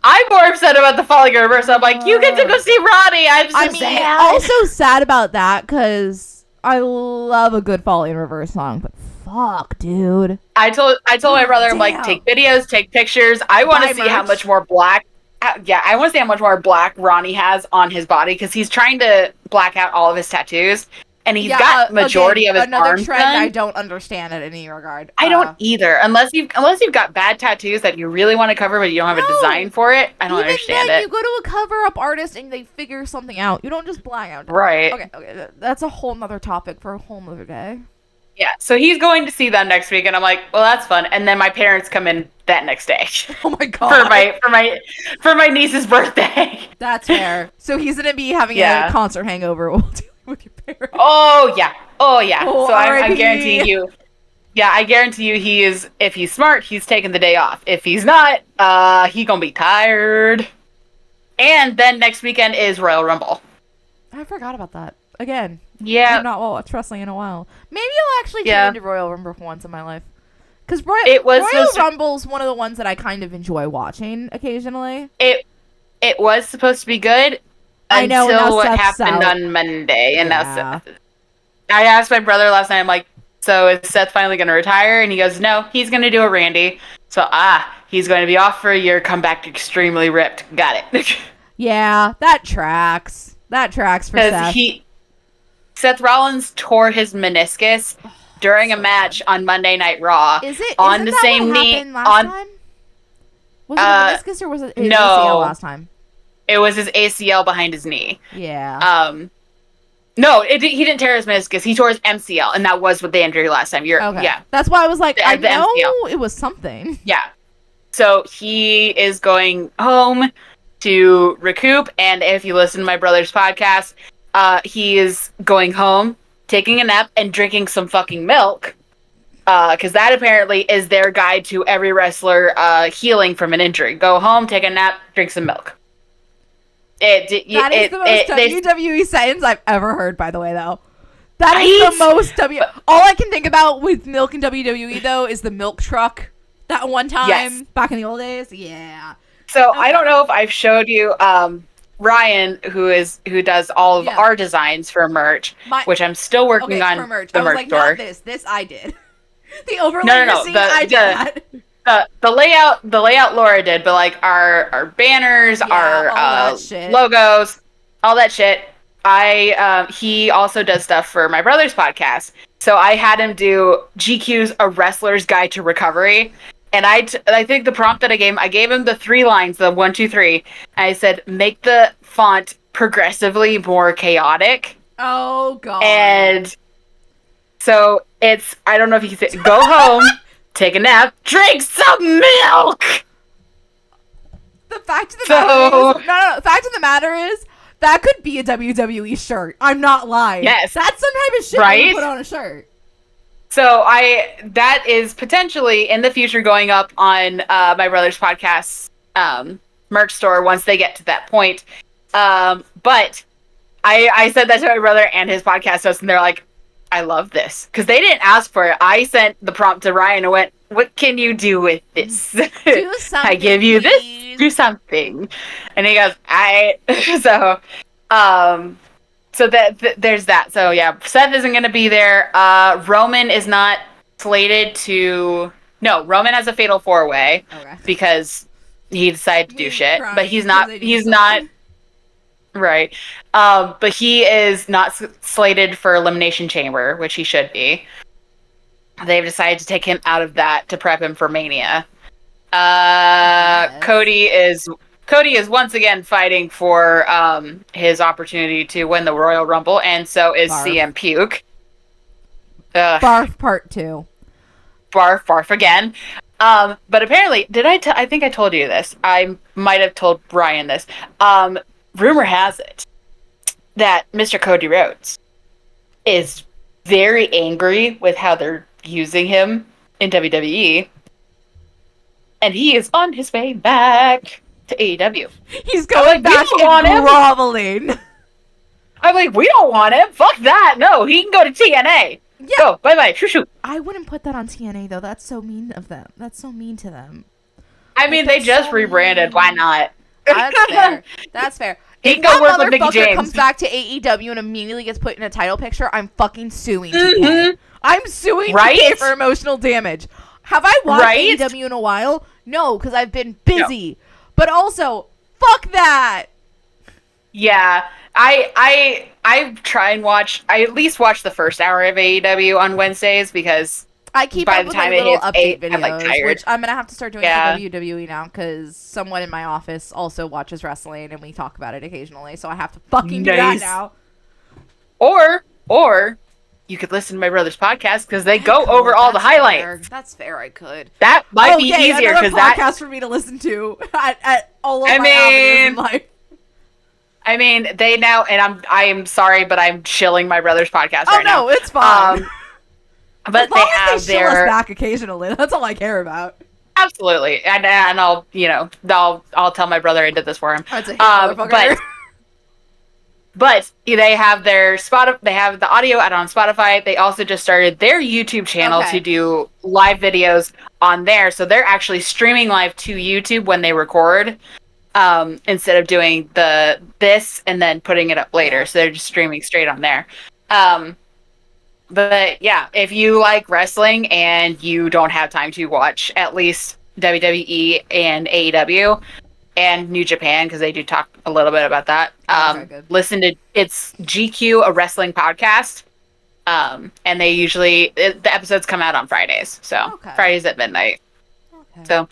I'm more upset about the Falling in Reverse. I'm like, you get to go see Ronnie. I'm so sad. also sad about that because I love a good Fall in Reverse song, but fuck, dude. I told my brother, I'm like, Damn. take videos, take pictures. I want Buy to see how merch. much more black. Yeah, I want to see how much more black Ronnie has on his body because he's trying to black out all of his tattoos, and he's got majority of his another arms trend done. I don't understand in any regard. I don't either, unless you've got bad tattoos that you really want to cover, but you don't have a No. design for it. I don't Even understand then, it. you go to a cover-up artist and they figure something out. You don't just black out. Right. Okay, that's a whole nother topic for a whole nother day. Yeah. So he's going to see them next week, and I'm like, well, that's fun. And then my parents come in that next day Oh my god. for my niece's birthday. That's fair. So he's gonna be having Yeah. a concert hangover while dealing with your parents. Oh yeah. Oh so I'm R.I.P. guaranteeing you. Yeah, I guarantee you he is. If he's smart, he's taking the day off. If he's not, he gonna be tired. And then next weekend is Royal Rumble. I forgot about that. Again, Yeah, I've not watched wrestling in a while. Maybe I'll actually tune Yeah. into Royal Rumble for once in my life. Because It was Royal supposed to- Rumble's one of the ones that I kind of enjoy watching occasionally. it was supposed to be good I know, and until now what Seth's happened out. on Monday, and now Yeah. Seth. I asked my brother last night. I'm like, so is Seth finally going to retire? And he goes, no, he's going to do a Randy. So he's going to be off for a year, come back extremely ripped. Got it. Yeah, that tracks. That tracks for Because Seth. Seth Rollins tore his meniscus during a match on Monday Night Raw. Isn't on the that same what knee? happened last time? Was it a meniscus or was it no. ACL last time? It was his ACL behind his knee. Yeah. No, he didn't tear his meniscus. He tore his MCL, and that was what the injury last time. Okay. Yeah, That's why I was like, I the know MCL. it was something. yeah. So he is going home to recoup, and if you listen to my brother's podcast, he is going home, taking a nap, and drinking some fucking milk. Because that apparently is their guide to every wrestler healing from an injury. Go home, take a nap, drink some milk. That is the most WWE sentence I've ever heard, by the way, though. That is the most All I can think about with milk in WWE, though, is the milk truck. That one time, Yes. back in the old days. Yeah. So I don't know if I've showed you Ryan, who does all of our designs for merch, which I'm still working on for merch. the I was merch like, store. not this. This I did. The overlay No, you're seeing, I did that. the layout Laura did, but like our banners, our all that shit. logos, all that shit. He also does stuff for my brother's podcast. So I had him do GQ's A Wrestler's Guide to Recovery. And I think the prompt that I gave him the 3 lines, the 1, 2, 3. And I said, make the font progressively more chaotic. Oh god. And so I don't know if you can say, go home, take a nap, drink some milk. The fact of the matter is, no. The fact of the matter is, that could be a WWE shirt. I'm not lying. Yes. That's some type of shit right? you put on a shirt. So that is potentially in the future going up on my brother's podcast merch store once they get to that point. But I said that to my brother and his podcast host, and they're like, I love this. Because they didn't ask for it. I sent the prompt to Ryan and went, what can you do with this? Do something, I give you please. this, do something. And he goes, so there's that. So yeah, Seth isn't going to be there. Roman is not slated to. No, Roman has a fatal 4-way because he decided to do shit. But he's not. He's not. Right. But he is not slated for Elimination Chamber, which he should be. They've decided to take him out of that to prep him for Mania. Yes. Cody is once again fighting for his opportunity to win the Royal Rumble, and so is Barf. CM Puke. Barf Part 2. Barf again. But apparently, I think I told you this. I might have told Brian this. Rumor has it that Mr. Cody Rhodes is very angry with how they're using him in WWE. And he is on his way back to AEW. He's going back and groveling. I'm like, we don't want him. Fuck that. No, he can go to TNA. Yeah. Go. Bye-bye. Shoo. I wouldn't put that on TNA, though. That's so mean of them. That's so mean to them. I mean, they just rebranded. Mean. Why not? That's fair. He can go work with Mickey James. Comes back to AEW and immediately gets put in a title picture, I'm fucking suing TK. I'm suing TK for emotional damage. Have I watched AEW in a while? No, because I've been busy. No. But also, fuck that. Yeah, I try and watch. I at least watch the first hour of AEW on Wednesdays because I keep by up with like little update videos, I'm like tired. Which I'm gonna have to start doing for WWE now because someone in my office also watches wrestling and we talk about it occasionally. So I have to fucking do that now. Or you could listen to my brother's podcast because they go over all the highlights. Fair. That's fair. I could. That might be easier because that podcast for me to listen to at all of my avenues in life. I mean, they now, and I am sorry, but I'm chilling my brother's podcast right now. Oh no, it's fine. But as long as they chill us back occasionally. That's all I care about. Absolutely, and I'll I'll tell my brother I did this for him. That's a motherfucker. But they have their they have the audio out on Spotify. They also just started their YouTube channel to do live videos on there. So they're actually streaming live to YouTube when they record, instead of doing this and then putting it up later. So they're just streaming straight on there. But yeah, if you like wrestling and you don't have time to watch at least WWE and AEW, and New Japan, because they do talk a little bit about that. Listen to it's GQ, a wrestling podcast, and they usually the episodes come out on Fridays, so Fridays at midnight. So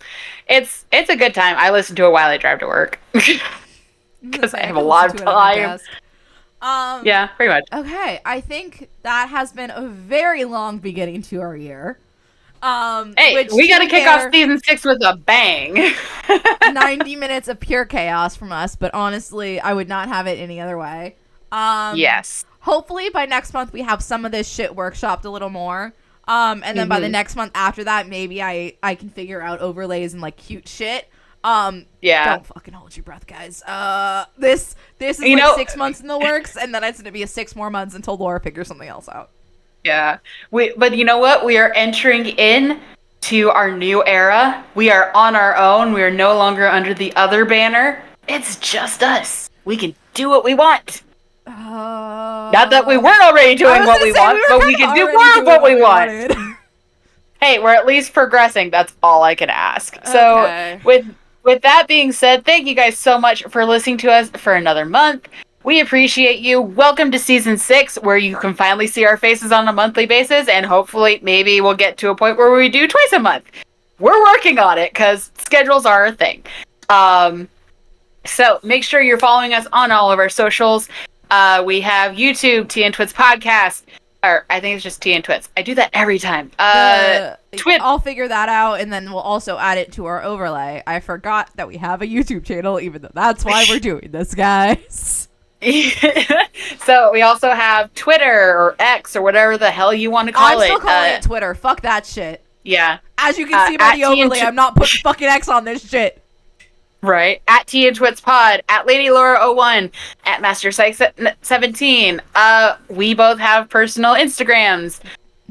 it's a good time. I listen to it while I drive to work because I have a lot of time. Yeah, pretty much. Okay, I think that has been a very long beginning to our year. Hey, we gotta kick off season 6 with a bang. 90 minutes of pure chaos from us, but honestly, I would not have it any other way. Yes. Hopefully by next month we have some of this shit workshopped a little more. And then by the next month after that, maybe I can figure out overlays and like cute shit. Yeah. Don't fucking hold your breath, guys. This is like 6 months in the works, and then it's gonna be 6 more months until Laura figures something else out. Yeah, but you know what? We are entering in to our new era. We are on our own. We are no longer under the other banner. It's just us. We can do what we want. Not that we weren't already doing what we want, but we can do more of what we want. Hey, we're at least progressing. That's all I can ask. So, Okay. with that being said, thank you guys so much for listening to us for another month. We appreciate you. Welcome to season 6, where you can finally see our faces on a monthly basis, and hopefully, maybe we'll get to a point where we do twice a month. We're working on it because schedules are a thing. So make sure you're following us on all of our socials. We have YouTube, T and Twits Podcast, or I think it's just T and Twits. I do that every time. Twit. I'll figure that out, and then we'll also add it to our overlay. I forgot that we have a YouTube channel, even though that's why we're doing this, guys. So we also have Twitter or X or whatever the hell you want to call it. I'm still calling it Twitter. Fuck that shit. Yeah. As you can see by the overlay, I'm not putting fucking X on this shit. Right. At T and Twits Pod, at Lady Laura 01, at Master Psych 17. We both have personal Instagrams.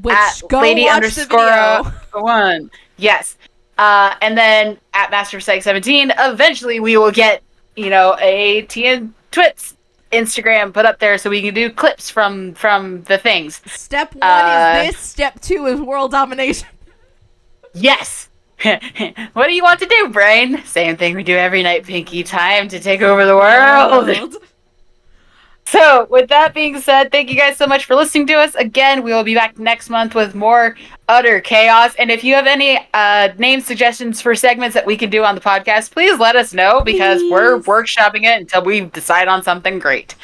Which at go Lady watch underscore the video. 01. Yes. And then at Master Psych 17, eventually we will get, a T and Twits Instagram put up there so we can do clips from the things. Step 1 is this. Step 2 is world domination. Yes. What do you want to do, Brain? Same thing we do every night, Pinky. Time to take over the world. So, with that being said, thank you guys so much for listening to us. Again, we will be back next month with more utter chaos. And if you have any name suggestions for segments that we can do on the podcast, please let us know because we're workshopping it until we decide on something great.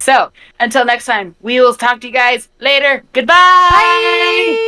So, until next time, we will talk to you guys later. Goodbye! Bye!